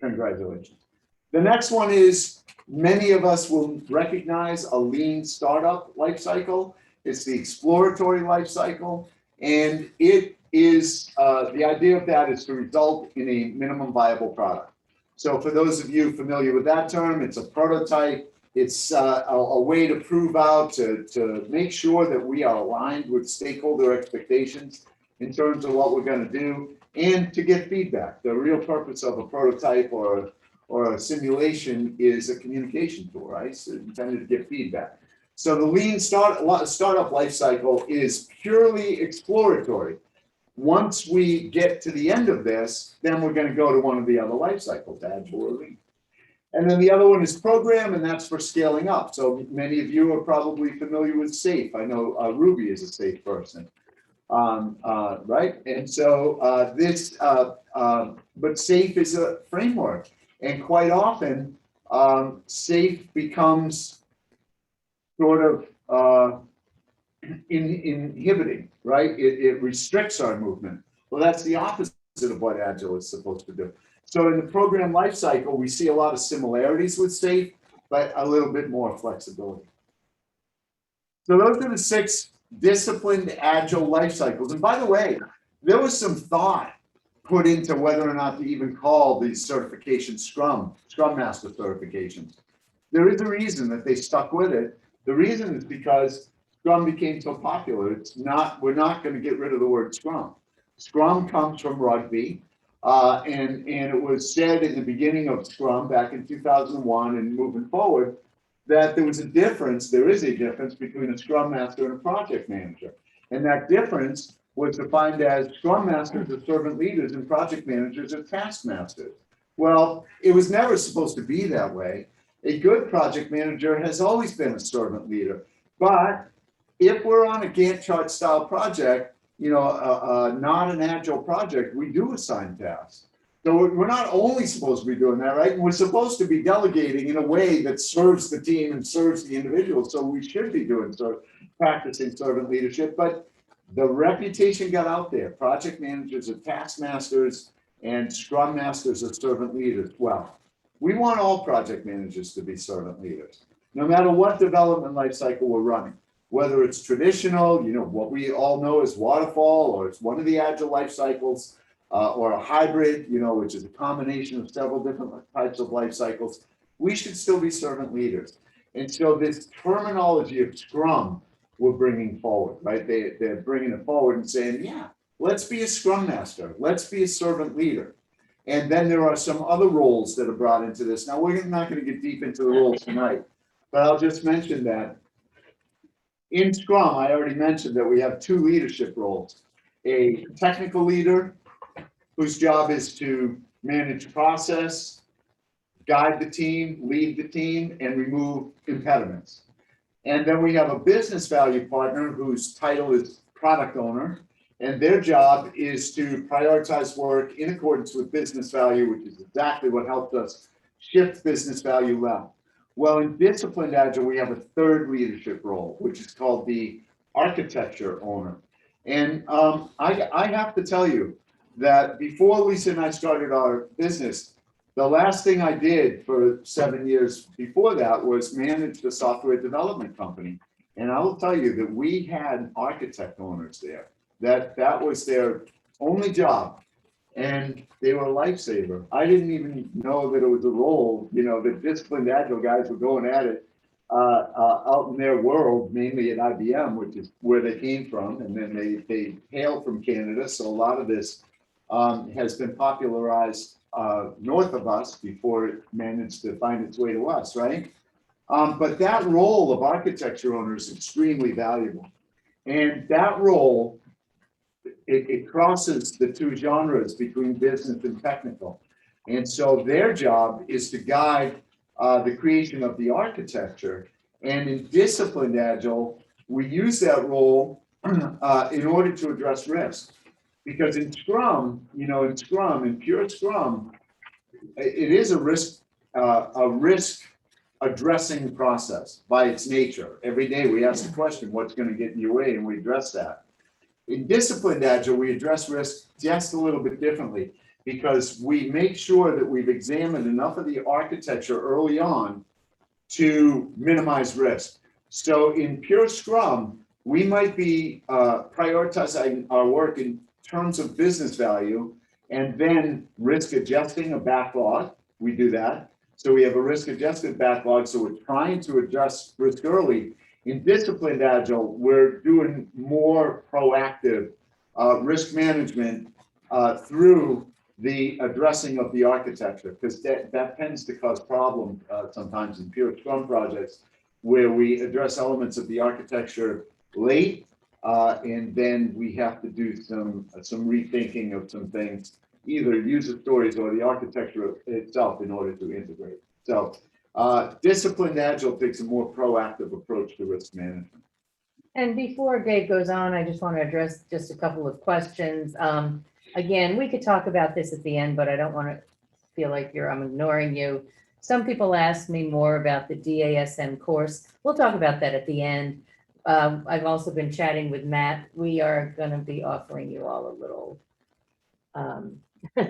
Congratulations. The next one is, many of us will recognize a lean startup life cycle. It's the exploratory life cycle. And it is, the idea of that is to result in a minimum viable product. So for those of you familiar with that term, it's a prototype. It's a way to prove out, to make sure that we are aligned with stakeholder expectations in terms of what we're going to do, and to get feedback. The real purpose of a prototype or a simulation is a communication tool, right? So it's intended to get feedback. So the lean startup life cycle is purely exploratory. Once we get to the end of this, then we're going to go to one of the other life cycles, agile or lean. And then the other one is program, and that's for scaling up. So many of you are probably familiar with SAFe. I know Ruby is a SAFe person, right? And so but SAFe is a framework. And quite often, SAFe becomes sort of inhibiting, right? It restricts our movement. Well, that's the opposite of what Agile is supposed to do. So in the program lifecycle, we see a lot of similarities with SAFe, but a little bit more flexibility. So those are the 6 disciplined Agile life cycles. And by the way, there was some thought put into whether or not to even call these certifications Scrum Master certifications. There is a reason that they stuck with it. The reason is because Scrum became so popular. We're not going to get rid of the word Scrum. Scrum comes from rugby, and it was said in the beginning of Scrum back in 2001 and moving forward that there is a difference between a Scrum Master and a project manager. And that difference was defined as Scrum Masters are servant leaders and project managers are task masters. Well, it was never supposed to be that way. A good project manager has always been a servant leader. But if we're on a Gantt chart style project, not an agile project, we do assign tasks. So we're not only supposed to be doing that, right? We're supposed to be delegating in a way that serves the team and serves the individual. So we should be practicing servant leadership, but the reputation got out there. Project managers are task masters and Scrum Masters are servant leaders. Well, we want all project managers to be servant leaders, no matter what development life cycle we're running. Whether it's traditional, what we all know as waterfall, or it's one of the agile life cycles, or a hybrid, which is a combination of several different types of life cycles, we should still be servant leaders. And so this terminology of Scrum we're bringing forward, right? They're bringing it forward and saying, yeah, let's be a Scrum Master. Let's be a servant leader. And then there are some other roles that are brought into this. Now, we're not going to get deep into the roles tonight, but I'll just mention that in Scrum, I already mentioned that we have 2 leadership roles. A technical leader, whose job is to manage process, guide the team, lead the team, and remove impediments. And then we have a business value partner whose title is product owner, And their job is to prioritize work in accordance with business value, which is exactly what helped us shift business value left. Well, in Disciplined Agile, we have a third leadership role, which is called the architecture owner. And I have to tell you that before Lisa and I started our business, the last thing I did for 7 years before that was manage the software development company. And I will tell you that we had architect owners there. That was their only job. And they were a lifesaver. I didn't even know that it was a role, you know, the Disciplined Agile guys were going at it out in their world, mainly at IBM, which is where they came from. And then they hail from Canada. So a lot of this has been popularized north of us before it managed to find its way to us, right? But that role of architecture owner is extremely valuable. And that role, it crosses the two genres between business and technical. And so their job is to guide the creation of the architecture. And in Disciplined Agile, we use that role in order to address risk. Because in Scrum, you know, in pure Scrum, it is a risk addressing process by its nature. Every day we ask the question, what's going to get in your way? And we address that. In Disciplined Agile, we address risk just a little bit differently because we make sure that we've examined enough of the architecture early on to minimize risk. So in pure Scrum, we might be prioritizing our work in terms of business value and then risk adjusting a backlog. We do that. So we have a risk adjusted backlog. So we're trying to adjust risk early. In Disciplined Agile, we're doing more proactive risk management through the addressing of the architecture, because that tends to cause problems sometimes in pure Scrum projects where we address elements of the architecture late, and then we have to do some rethinking of some things, either user stories or the architecture itself in order to integrate. So Disciplined Agile takes a more proactive approach to risk management. And before Dave goes on, I just want to address just a couple of questions. Again, we could talk about this at the end, but I don't want to feel like I'm ignoring you. Some people ask me more about the DASM course. We'll talk about that at the end. I've also been chatting with Matt. We are going to be offering you all a little,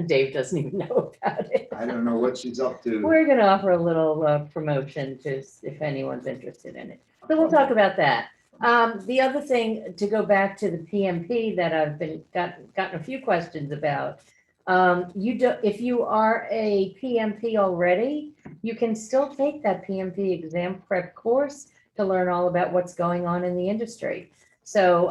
Dave doesn't even know about it. I don't know what she's up to. We're going to offer a little promotion to if anyone's interested in it. So we'll talk about that. The other thing, to go back to the PMP that I've gotten a few questions about, if you are a PMP already, you can still take that PMP exam prep course to learn all about what's going on in the industry. So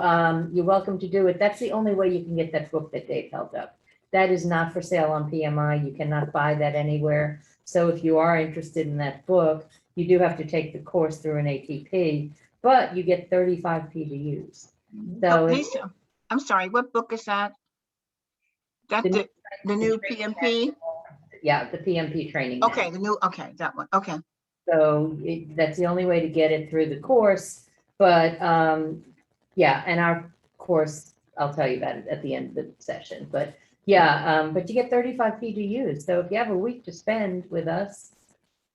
you're welcome to do it. That's the only way you can get that book that Dave held up. That is not for sale on PMI. You cannot buy that anywhere. So if you are interested in that book, you do have to take the course through an ATP, but you get 35 PDUs. So Lisa, I'm sorry, what book is that? That's the new PMP? Yeah, the PMP training. Okay, okay, that one, okay. So that's the only way to get it through the course. But yeah, and our course, I'll tell you about it at the end of the session. But yeah, but you get 35 PDUs. So if you have a week to spend with us,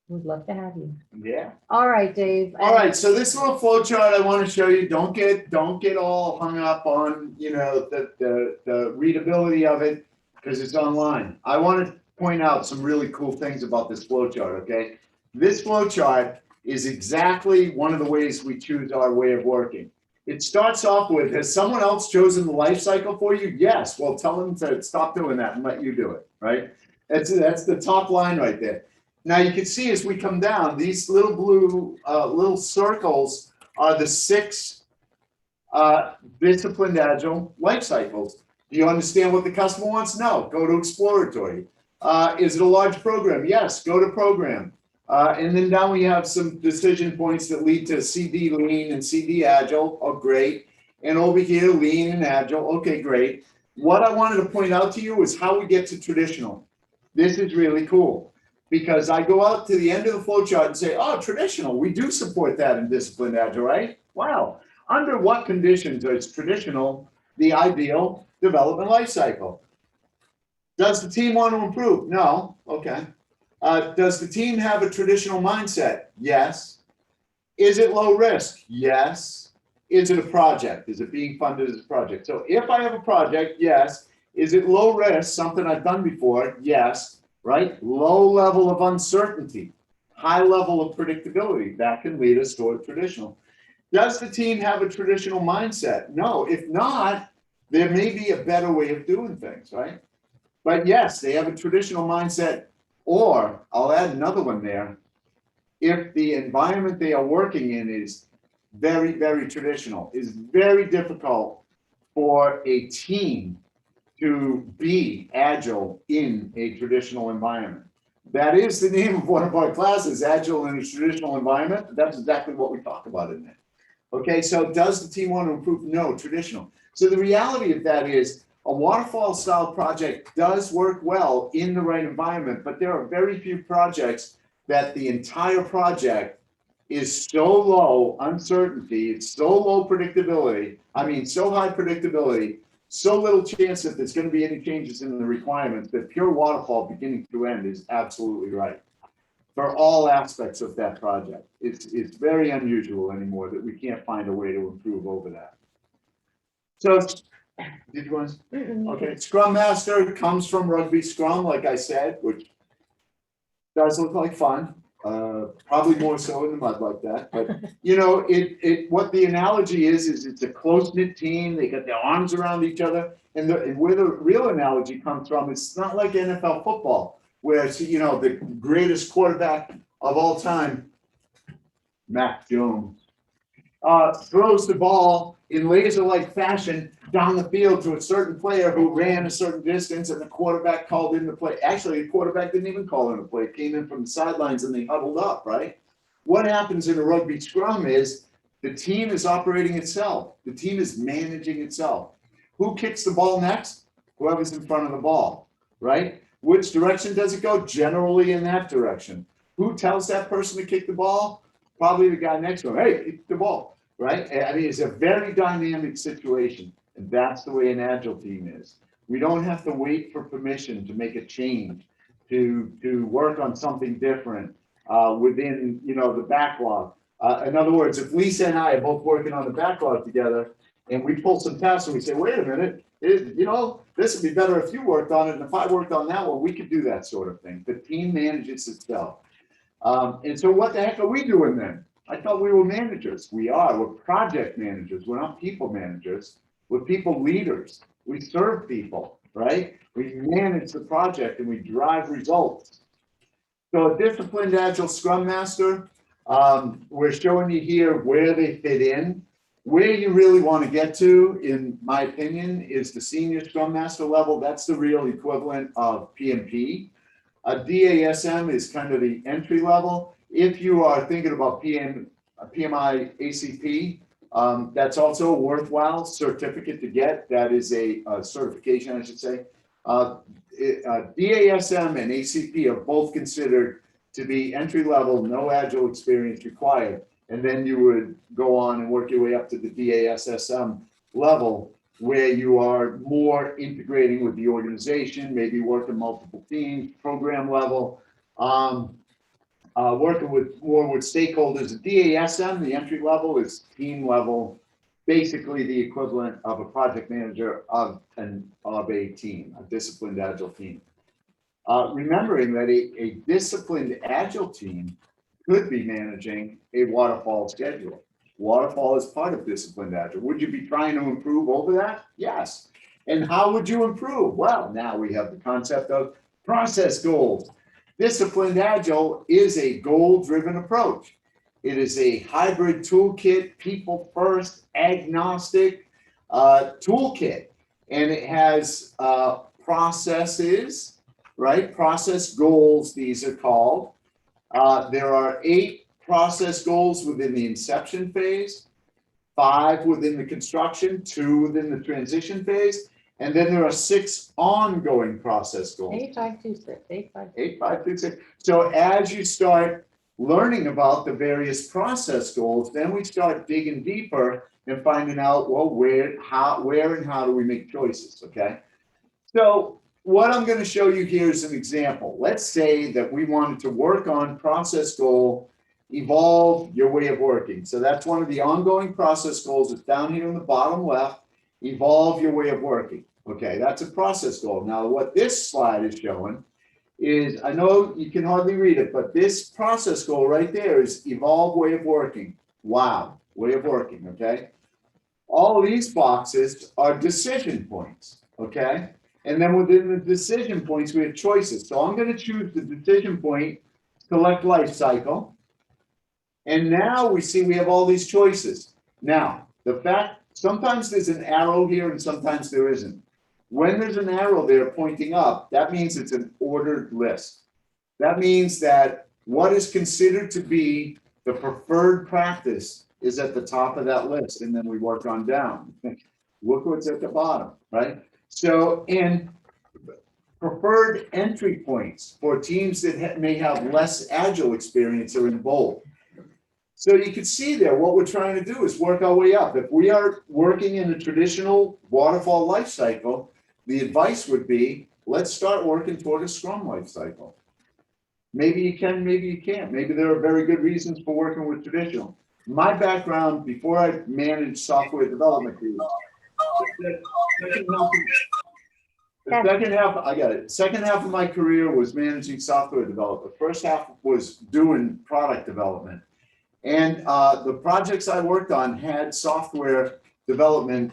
we'd love to have you. Yeah. All right, Dave. All right. So this little flow chart I want to show you. Don't get all hung up on, you know, the readability of it because it's online. I want to point out some really cool things about this flow chart. Okay. This flow chart is exactly one of the ways we choose our way of working. It starts off with, has someone else chosen the life cycle for you? Yes. Well, tell them to stop doing that and let you do it, right? That's the top line right there. Now you can see as we come down, these little blue little circles are the 6 Disciplined Agile life cycles. Do you understand what the customer wants? No. Go to exploratory. Is it a large program? Yes. Go to program. And then down we have some decision points that lead to CD lean and CD agile. Oh, great. And over here, lean and agile. Okay, great. What I wanted to point out to you is how we get to traditional. This is really cool because I go out to the end of the flow chart and say, oh, traditional. We do support that in Disciplined Agile, right? Wow. Under what conditions is traditional the ideal development life cycle. Does the team want to improve? No. Okay. Does the team have a traditional mindset? Yes. Is it low risk? Yes. Is it a project? Is it being funded as a project? So if I have a project, yes. Is it low risk? Something I've done before? Yes. Right? Low level of uncertainty, high level of predictability. That can lead us toward traditional. Does the team have a traditional mindset? No. If not, there may be a better way of doing things, right? But yes, they have a traditional mindset, or I'll add another one there. If the environment they are working in is very, very traditional, is very difficult for a team to be agile in a traditional environment. That is the name of one of our classes, Agile in a Traditional Environment. That's exactly what we talk about in there. Okay, so does the team want to improve? No, traditional. So the reality of that is a waterfall style project does work well in the right environment, but there are very few projects that the entire project is so low uncertainty, it's so low predictability, I mean, so high predictability, so little chance that there's going to be any changes in the requirements that pure waterfall beginning to end is absolutely right. For all aspects of that project. It's very unusual anymore that we can't find a way to improve over that. So, did you want to? Okay, Scrum Master comes from Rugby Scrum, like I said, which does look like fun. Probably more so in the mud like that. But you know, what the analogy is it's a close-knit team. They got their arms around each other. And where the real analogy comes from, it's not like NFL football, where it's, you know, the greatest quarterback of all time, Mac Jones, throws the ball in laser-like fashion down the field to a certain player who ran a certain distance, and the quarterback called in the play. Actually, the quarterback didn't even call in the play. It came in from the sidelines and they huddled up, right? What happens in a rugby scrum is the team is operating itself. The team is managing itself. Who kicks the ball next? Whoever's in front of the ball, right? Which direction does it go? Generally in that direction. Who tells that person to kick the ball? Probably the guy next to him. Hey, kick the ball, right? I mean, it's a very dynamic situation. And that's the way an Agile team is. We don't have to wait for permission to make a change, to work on something different within, you know, the backlog. In other words, if Lisa and I are both working on the backlog together and we pull some tasks and we say, wait a minute, you know, this would be better if you worked on it. And if I worked on that one, we could do that sort of thing. The team manages itself. And so what the heck are we doing then? I thought we were managers. We are. We're project managers. We're not people managers. We're people leaders. We serve people, right? We manage the project and we drive results. So a disciplined Agile Scrum Master, we're showing you here where they fit in. Where you really want to get to, in my opinion, is the senior Scrum Master level. That's the real equivalent of PMP. A DASM is kind of the entry level. If you are thinking about PMI ACP, that's also a worthwhile certificate to get. That is a certification, I should say. DASM and ACP are both considered to be entry level, no Agile experience required. And then you would go on and work your way up to the DASSM level, where you are more integrating with the organization, maybe working multiple teams, program level, working more with stakeholders. The DASM, the entry level, is team level, basically the equivalent of a project manager of a team, a disciplined Agile team. Remembering that a disciplined Agile team could be managing a waterfall schedule. Waterfall is part of disciplined Agile. Would you be trying to improve over that? Yes. And how would you improve? Well, now we have the concept of process goals. Disciplined Agile is a goal-driven approach. It is a hybrid toolkit, people-first, agnostic toolkit. And it has processes, right? Process goals, these are called. There are 8 process goals within the inception phase, 5 within the construction, 2 within the transition phase, and then there are 6 ongoing process goals. 8526, 8526. So as you start learning about the various process goals, then we start digging deeper and finding out, well, where and how do we make choices, okay? So what I'm going to show you here is an example. Let's say that we wanted to work on process goal, evolve your way of working. So that's one of the ongoing process goals. It's down here in the bottom left, evolve your way of working. Okay, that's a process goal. Now, what this slide is showing is, I know you can hardly read it, but this process goal right there is evolve way of working. Wow, way of working, okay? All of these boxes are decision points, okay? And then within the decision points, we have choices. So I'm going to choose the decision point, select life cycle. And now we see we have all these choices. Now, the fact, sometimes there's an arrow here and sometimes there isn't. When there's an arrow there pointing up, that means it's an ordered list. That means that what is considered to be the preferred practice is at the top of that list, and then we work on down. Look what's at the bottom, right? So, in preferred entry points for teams that may have less agile experience are in bold. So you can see there, what we're trying to do is work our way up. If we are working in a traditional waterfall life cycle, the advice would be, let's start working toward a Scrum life cycle. Maybe you can, maybe you can't. Maybe there are very good reasons for working with traditional. My background, before I managed software development groups, second half of my career was managing software development. The first half was doing product development. And the projects I worked on had software development,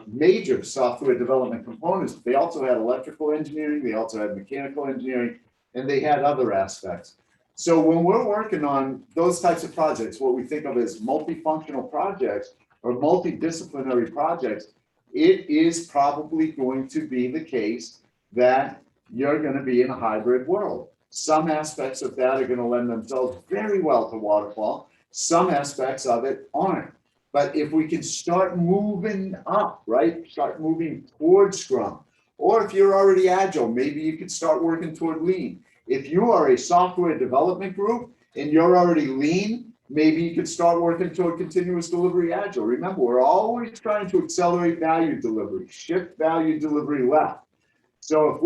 major software development components. They also had electrical engineering, they also had mechanical engineering, and they had other aspects. So when we're working on those types of projects, what we think of as multifunctional projects or multidisciplinary projects, it is probably going to be the case that you're going to be in a hybrid world. Some aspects of that are going to lend themselves very well to waterfall. Some aspects of it aren't. But if we can start moving up, right? Start moving towards Scrum. Or if you're already Agile, maybe you could start working toward Lean. If you are a software development group and you're already Lean, maybe you could start working toward continuous delivery Agile. Remember, we're always trying to accelerate value delivery, shift value delivery left. So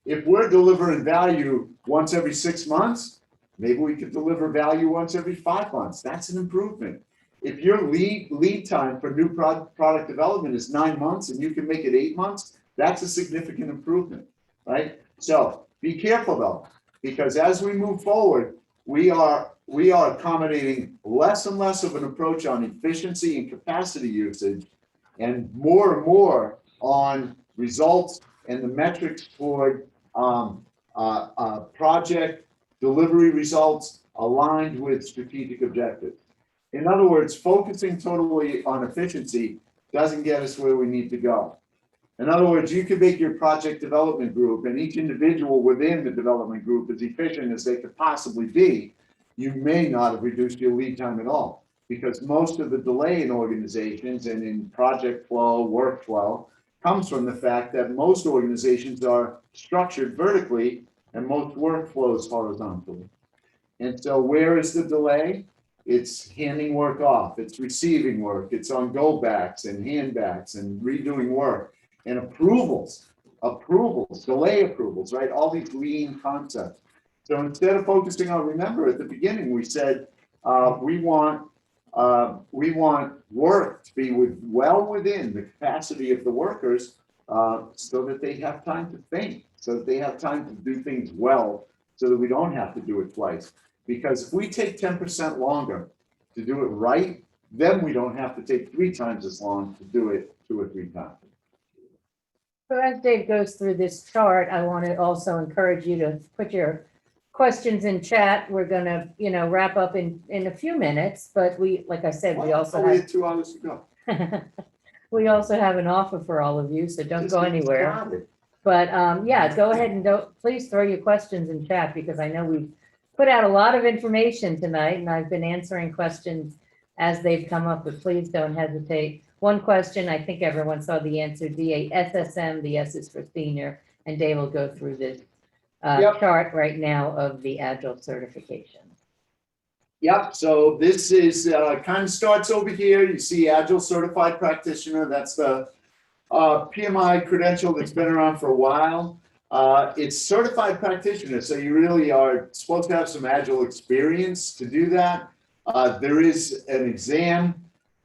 if we're delivering value once every 6 months, maybe we could deliver value once every 5 months. That's an improvement. If your lead time for new product development is 9 months and you can make it 8 months, that's a significant improvement, right? So be careful though, because as we move forward, we are accommodating less and less of an approach on efficiency and capacity usage, and more on results and the metrics toward project delivery results aligned with strategic objectives. In other words, focusing totally on efficiency doesn't get us where we need to go. In other words, you could make your project development group and each individual within the development group as efficient as they could possibly be. You may not have reduced your lead time at all, because most of the delay in organizations and in project flow, workflow, comes from the fact that most organizations are structured vertically and most workflows horizontally. And so where is the delay? It's handing work off, it's receiving work, it's on go backs and handbacks and redoing work and approvals, delay approvals, right? All these lean concepts. So instead of focusing on, remember at the beginning, we said we want work to be well within the capacity of the workers, so that they have time to think, so that they have time to do things well, so that we don't have to do it twice. Because if we take 10% longer to do it right, then we don't have to take 3 times as long to do it 2 or 3 times. So as Dave goes through this chart, I want to also encourage you to put your questions in chat. We're going to, wrap up in a few minutes, but like I said, we also we have had 2 hours to go. we also have an offer for all of you, so don't Just go get anywhere. started. But yeah, go ahead and please throw your questions in chat, because I know we've put out a lot of information tonight and I've been answering questions as they've come up, but please don't hesitate. One question, I think everyone saw the answer, DA SSM, the S is for senior, and Dave will go through this chart right now of the Agile certification. Yep, so this is, kind of starts over here. You see Agile Certified Practitioner. That's the PMI credential that's been around for a while. It's certified practitioner, so you really are supposed to have some Agile experience to do that. There is an exam,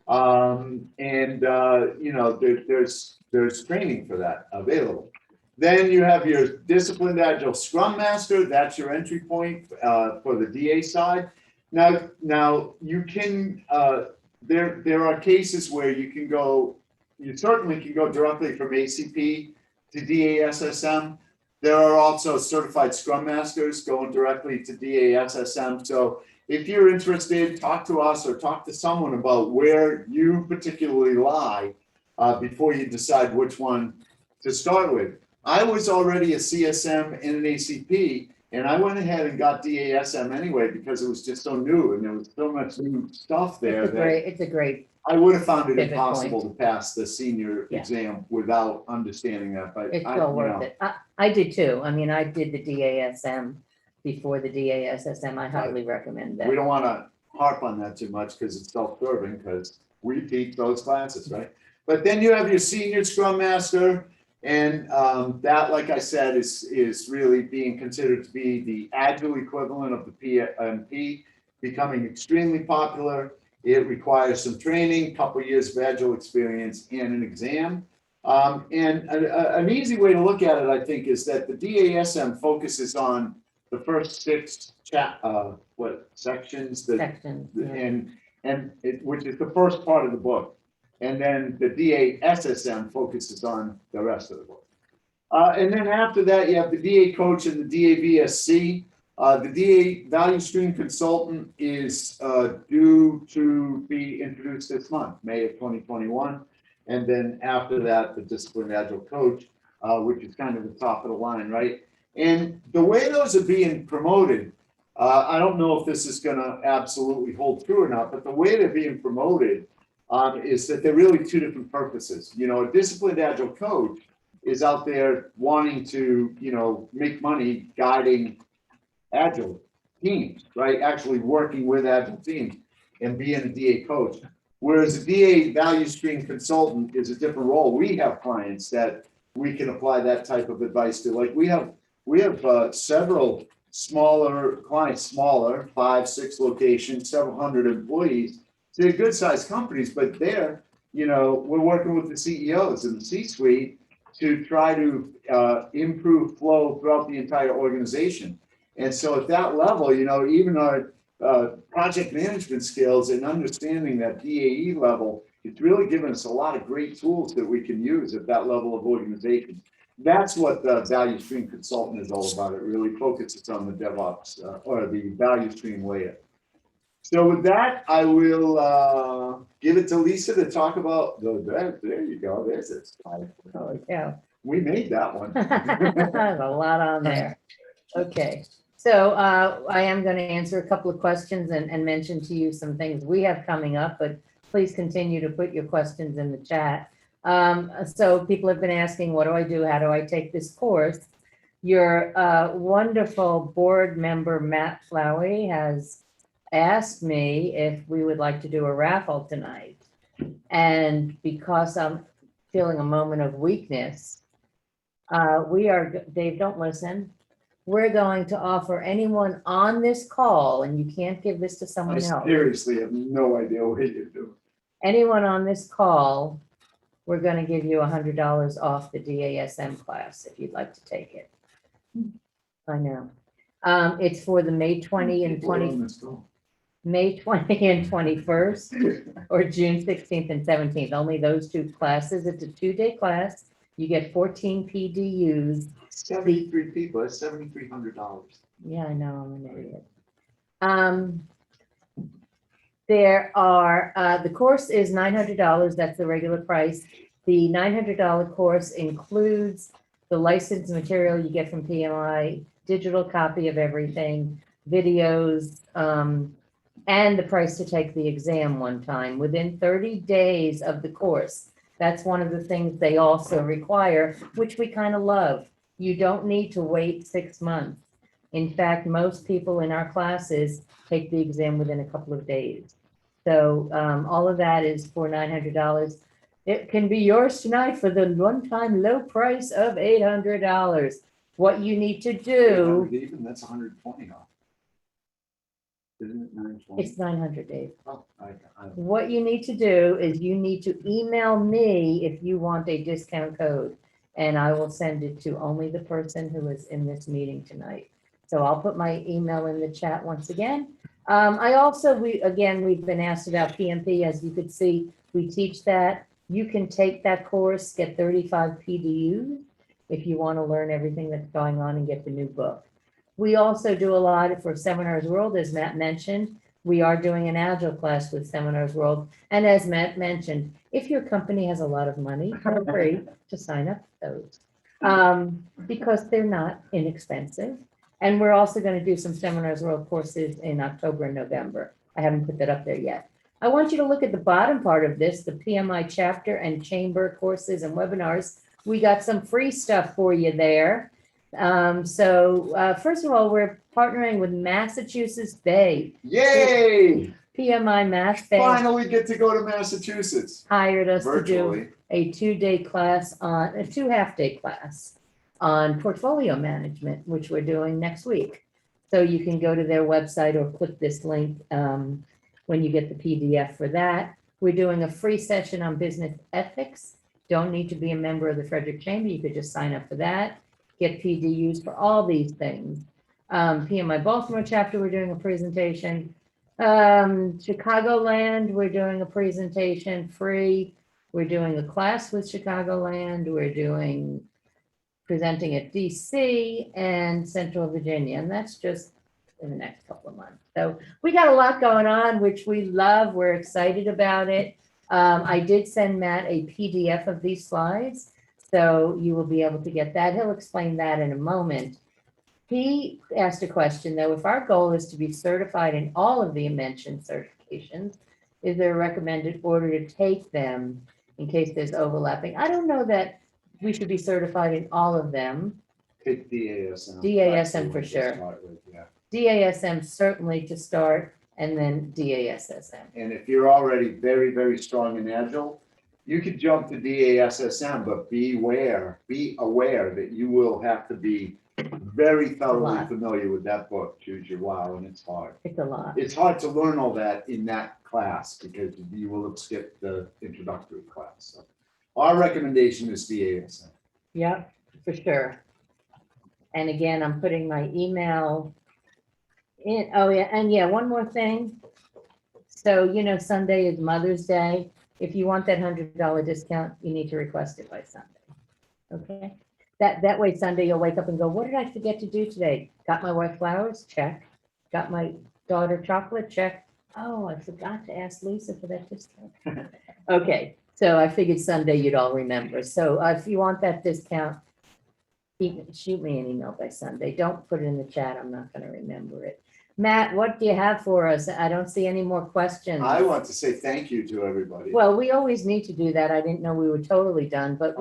you know, there's training for that available. Then you have your Disciplined Agile Scrum Master. That's your entry point for the DA side. Now you can, there are cases where you can go, you certainly can go directly from ACP to DASSM. There are also certified Scrum Masters going directly to DASSM. So if you're interested, talk to us or talk to someone about where you particularly lie before you decide which one to start with. I was already a CSM and an ACP, and I went ahead and got DASM anyway because it was just so new and there was so much new stuff there It's a great, I would have found it pivot impossible to pass the senior Yeah. exam without understanding that, but it's I, well you worth know, it. I did too. I mean, I did the DASM before the DASSM. I highly recommend that. we don't want to harp on that too much because it's self-serving because we teach those classes, right? But then you have your senior Scrum Master, and that, like I said, is really being considered to be the Agile equivalent of the PMP, becoming extremely popular. It requires some training, couple years of Agile experience, and an exam. An easy way to look at it, I think, is that the DASM focuses on the first six sections, Sections, yeah. which is the first part of the book. And then the DASSM focuses on the rest of the book. And then after that, you have the DA coach and the DAVSC. The DA value stream consultant is due to be introduced this month, May of 2021. And then after that, the disciplined Agile coach, which is kind of the top of the line, right? And the way those are being promoted, I don't know if this is going to absolutely hold true or not, but the way they're being promoted is that they're really two different purposes. You know, a disciplined Agile coach is out there wanting to, you know, make money guiding Agile teams, right? Actually working with Agile teams and being a DA coach. Whereas a DA value stream consultant is a different role. We have clients that we can apply that type of advice to. Like we have several smaller clients, smaller, 5, 6 locations, several hundred employees. So they're good sized companies, but they're, you know, we're working with the CEOs and the C-suite to try to improve flow throughout the entire organization. And so at that level, you know, even our project management skills and understanding that DAE level, it's really given us a lot of great tools that we can use at that level of organization. That's what the value stream consultant is all about. It really focuses on the DevOps or the value stream layer. So with that, I will give it to Lisa to talk about there you go. There's it. Holy cow. We made that one. There's a lot on there. Okay, so I am going to answer a couple of questions and mention to you some things we have coming up, but please continue to put your questions in the chat. So people have been asking, what do I do? How do I take this course? Your wonderful board member, Matt Flowey, has asked me if we would like to do a raffle tonight. And because I'm feeling a moment of weakness, Dave, don't listen. We're going to offer anyone on this call, and you can't give this to someone I else. seriously have no idea what you're doing. Anyone on this call, we're going to give you $100 off the DASM class if you'd like to take it. I know. It's for the May 20 and 21st or June 16th and 17th. Only those 2 classes. It's a 2-day class. You get 14 PDUs. 73 people. That's $7,300. Yeah, I know, I'm an idiot. There are, the course is $900. That's the regular price. The $900 course includes the licensed material you get from PMI, digital copy of everything, videos, and the price to take the exam one time within 30 days of the course. That's one of the things they also require, which we kind of love. You don't need to wait 6 months. In fact, most people in our classes take the exam within a couple of days. So all of that is for $900. It can be yours tonight for the one-time low price of $800. What you need to do, Even that's 120 off. Isn't it 920? it's 900, Dave. Oh, What you need to do is you need to email me if you want a discount code, and I will send it to only the person who is in this meeting tonight. So I'll put my email in the chat once again. I also, we've been asked about PMP. As you could see, we teach that. You can take that course, get 35 PDUs if you want to learn everything that's going on and get the new book. We also do a lot for Seminars World, as Matt mentioned. We are doing an Agile class with Seminars World. And as Matt mentioned, if your company has a lot of money, feel free to sign up for those because they're not inexpensive. And we're also going to do some Seminars World courses in October and November. I haven't put that up there yet. I want you to look at the bottom part of this, the PMI chapter and chamber courses and webinars. We got some free stuff for you there. First of all, we're partnering with Massachusetts Bay. Yay! PMI Mass Bay Finally get to go to Massachusetts hired us to virtually. do a 2-day class on a 2 half-day class on portfolio management, which we're doing next week. So you can go to their website or click this link when you get the PDF for that. We're doing a free session on business ethics. Don't need to be a member of the Frederick Chamber. You could just sign up for that. Get PDUs for all these things. PMI Baltimore chapter, we're doing a presentation. Chicagoland, we're doing a presentation free. We're doing a class with Chicagoland. We're presenting at DC and Central Virginia, and that's just in the next couple of months. So we got a lot going on, which we love. We're excited about it. I did send Matt a PDF of these slides, so you will be able to get that. He'll explain that in a moment. He asked a question, though, if our goal is to be certified in all of the mentioned certifications, is there a recommended order to take them in case there's overlapping? I don't know that we should be certified in all of them. Pick DASM. DASM for sure. Yeah. DASM certainly to start, and then DASSM. And if you're already very, very strong in Agile, you could jump to DASSM, but be aware that you will have to be very thoroughly lot. familiar with that book, Choose Your Wow, and it's hard. It's a lot. It's hard to learn all that in that class because you will have skipped the introductory class. So our recommendation is DASM. Yep, for sure. And again, I'm putting my email in. Oh yeah, and yeah, one more thing. So, Sunday is Mother's Day. If you want that $100 discount, you need to request it by Sunday. Okay? That way Sunday you'll wake up and go, what did I forget to do today? Got my wife flowers? Check. Got my daughter chocolate? Check. Oh, I forgot to ask Lisa for that discount. Okay, so I figured Sunday you'd all remember. So if you want that discount, shoot me an email by Sunday. Don't put it in the chat. I'm not going to remember it. Matt, what do you have for us? I don't see any more questions. I want to say thank you to everybody. Well, we always need to do that. I didn't know we were totally done, but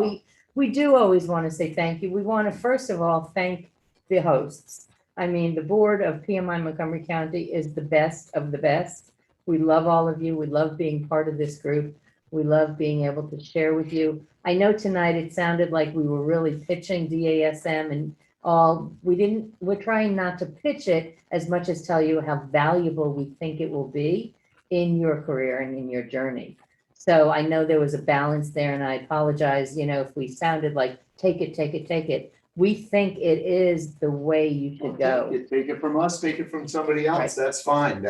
we do always want to say thank you. We want to, first of all, thank the hosts. I mean, the board of PMI Montgomery County is the best of the best. We love all of you. We love being part of this group. We love being able to share with you. I know tonight it sounded like we were really pitching DASM and all. We're trying not to pitch it as much as tell you how valuable we think it will be in your career and in your journey. So I know there was a balance there, and I apologize, if we sounded like take it. We think it is the way you should go. Take it from us, take it from somebody else. Right. That's fine.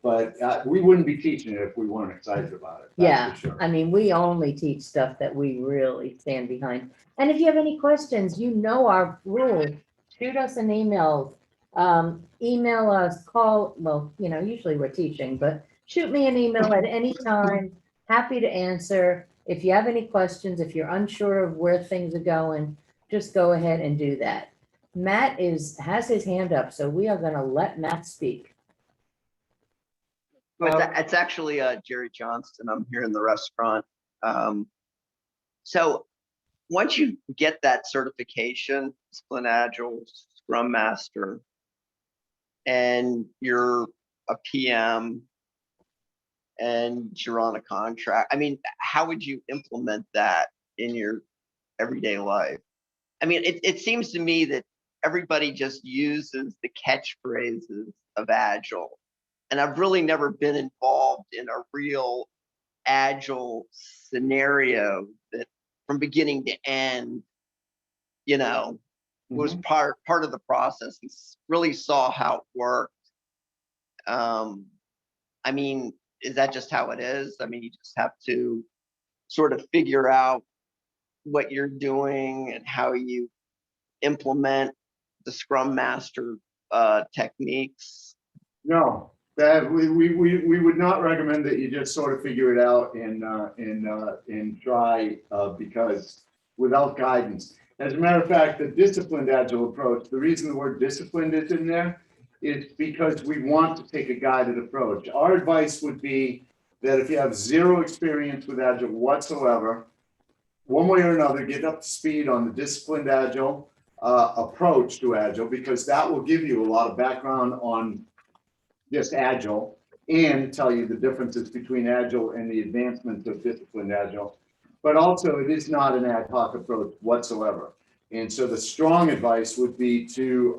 But we wouldn't be teaching it if we weren't excited about it. That's Yeah, for sure. I mean, we only teach stuff that we really stand behind. And if you have any questions, our rule, shoot us an email, email us, call, well, usually we're teaching, but shoot me an email at any time. Happy to answer. If you have any questions, if you're unsure of where things are going, just go ahead and do that. Matt has his hand up, so we are going to let Matt speak. It's actually Jerry Johnston. I'm here in the restaurant. So once you get that certification, Disciplined Agile, Scrum Master, and you're a PM and you're on a contract. I mean, how would you implement that in your everyday life? I mean, it seems to me that everybody just uses the catchphrases of Agile. And I've really never been involved in a real Agile scenario that from beginning to end, was part of the process and really saw how it worked. I mean, is that just how it is? I mean, you just have to sort of figure out what you're doing and how you implement the Scrum Master techniques. No, that we would not recommend that you just sort of figure it out and try because without guidance. As a matter of fact, the disciplined Agile approach, the reason the word disciplined is in there is because we want to take a guided approach. Our advice would be that if you have zero experience with Agile whatsoever, one way or another, get up to speed on the disciplined Agile approach to Agile, because that will give you a lot of background on just Agile and tell you the differences between Agile and the advancements of disciplined Agile. But also, it is not an ad hoc approach whatsoever. And so the strong advice would be to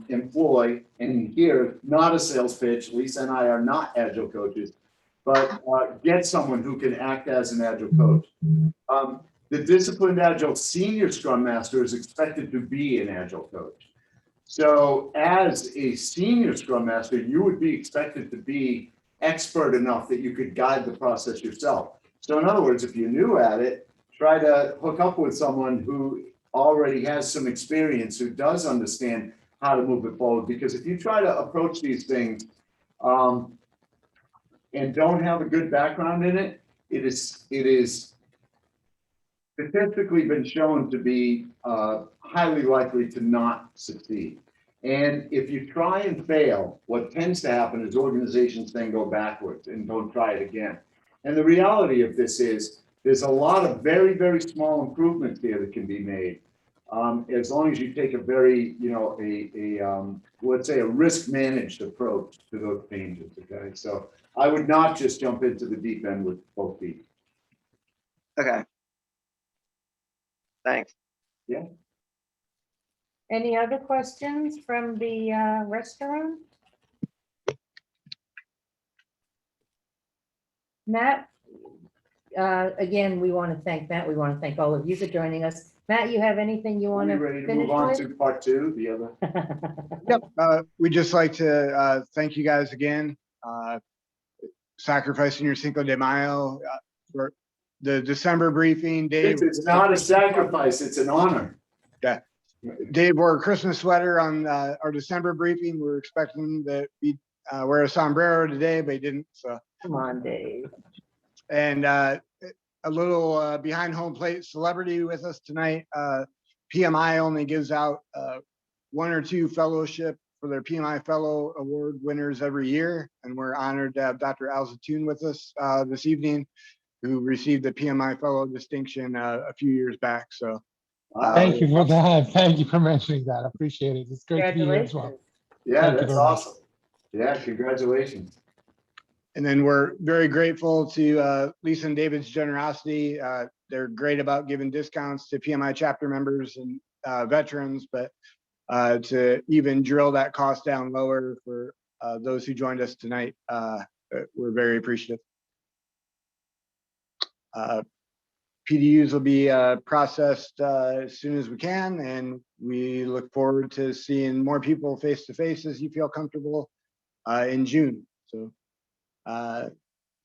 employ, and here, not a sales pitch, Lisa and I are not Agile coaches, but get someone who can act as an Agile coach. The disciplined Agile senior Scrum Master is expected to be an Agile coach. So as a senior Scrum Master, you would be expected to be expert enough that you could guide the process yourself. So in other words, if you're new at it, try to hook up with someone who already has some experience, who does understand how to move it forward. Because if you try to approach these things and don't have a good background in it, it is statistically been shown to be highly likely to not succeed. And if you try and fail, what tends to happen is organizations then go backwards and don't try it again. And the reality of this is there's a lot of very, very small improvements here that can be made. As long as you take a very, let's say a risk managed approach to those changes, okay? So I would not just jump into the deep end with both feet. Okay. Thanks. Yeah. Any other questions from the restaurant? Matt, again, we want to thank Matt. We want to thank all of you for joining us. Matt, you have anything you want to Ready to finish move on with? to part two, the other? Yep. We'd just like to thank you guys again, sacrificing your Cinco de Mayo for the December briefing. Dave, It's not a sacrifice, it's an honor. Dave wore a Christmas sweater on our December briefing. We were expecting that he'd wear a sombrero today, but he didn't. So Come on, Dave. and a little behind home plate celebrity with us tonight. PMI only gives out 1 or 2 fellowship for their PMI Fellow Award winners every year, and we're honored to have Dr. Al Zatoun with us this evening, who received the PMI Fellow distinction a few years back. So thank you for that. Thank you for mentioning that. I appreciate it. It's great to be here as well. Yeah, Thank you that's very much. awesome. Yeah, congratulations. And then we're very grateful to Lisa and David's generosity. They're great about giving discounts to PMI chapter members and veterans, but to even drill that cost down lower for those who joined us tonight, we're very appreciative. PDUs will be processed as soon as we can, and we look forward to seeing more people face to face as you feel comfortable in June. So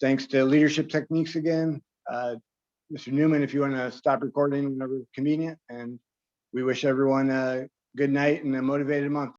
thanks to Leadership Techniques again. Mr. Newman, if you want to stop recording whenever convenient, and we wish everyone a good night and a motivated month.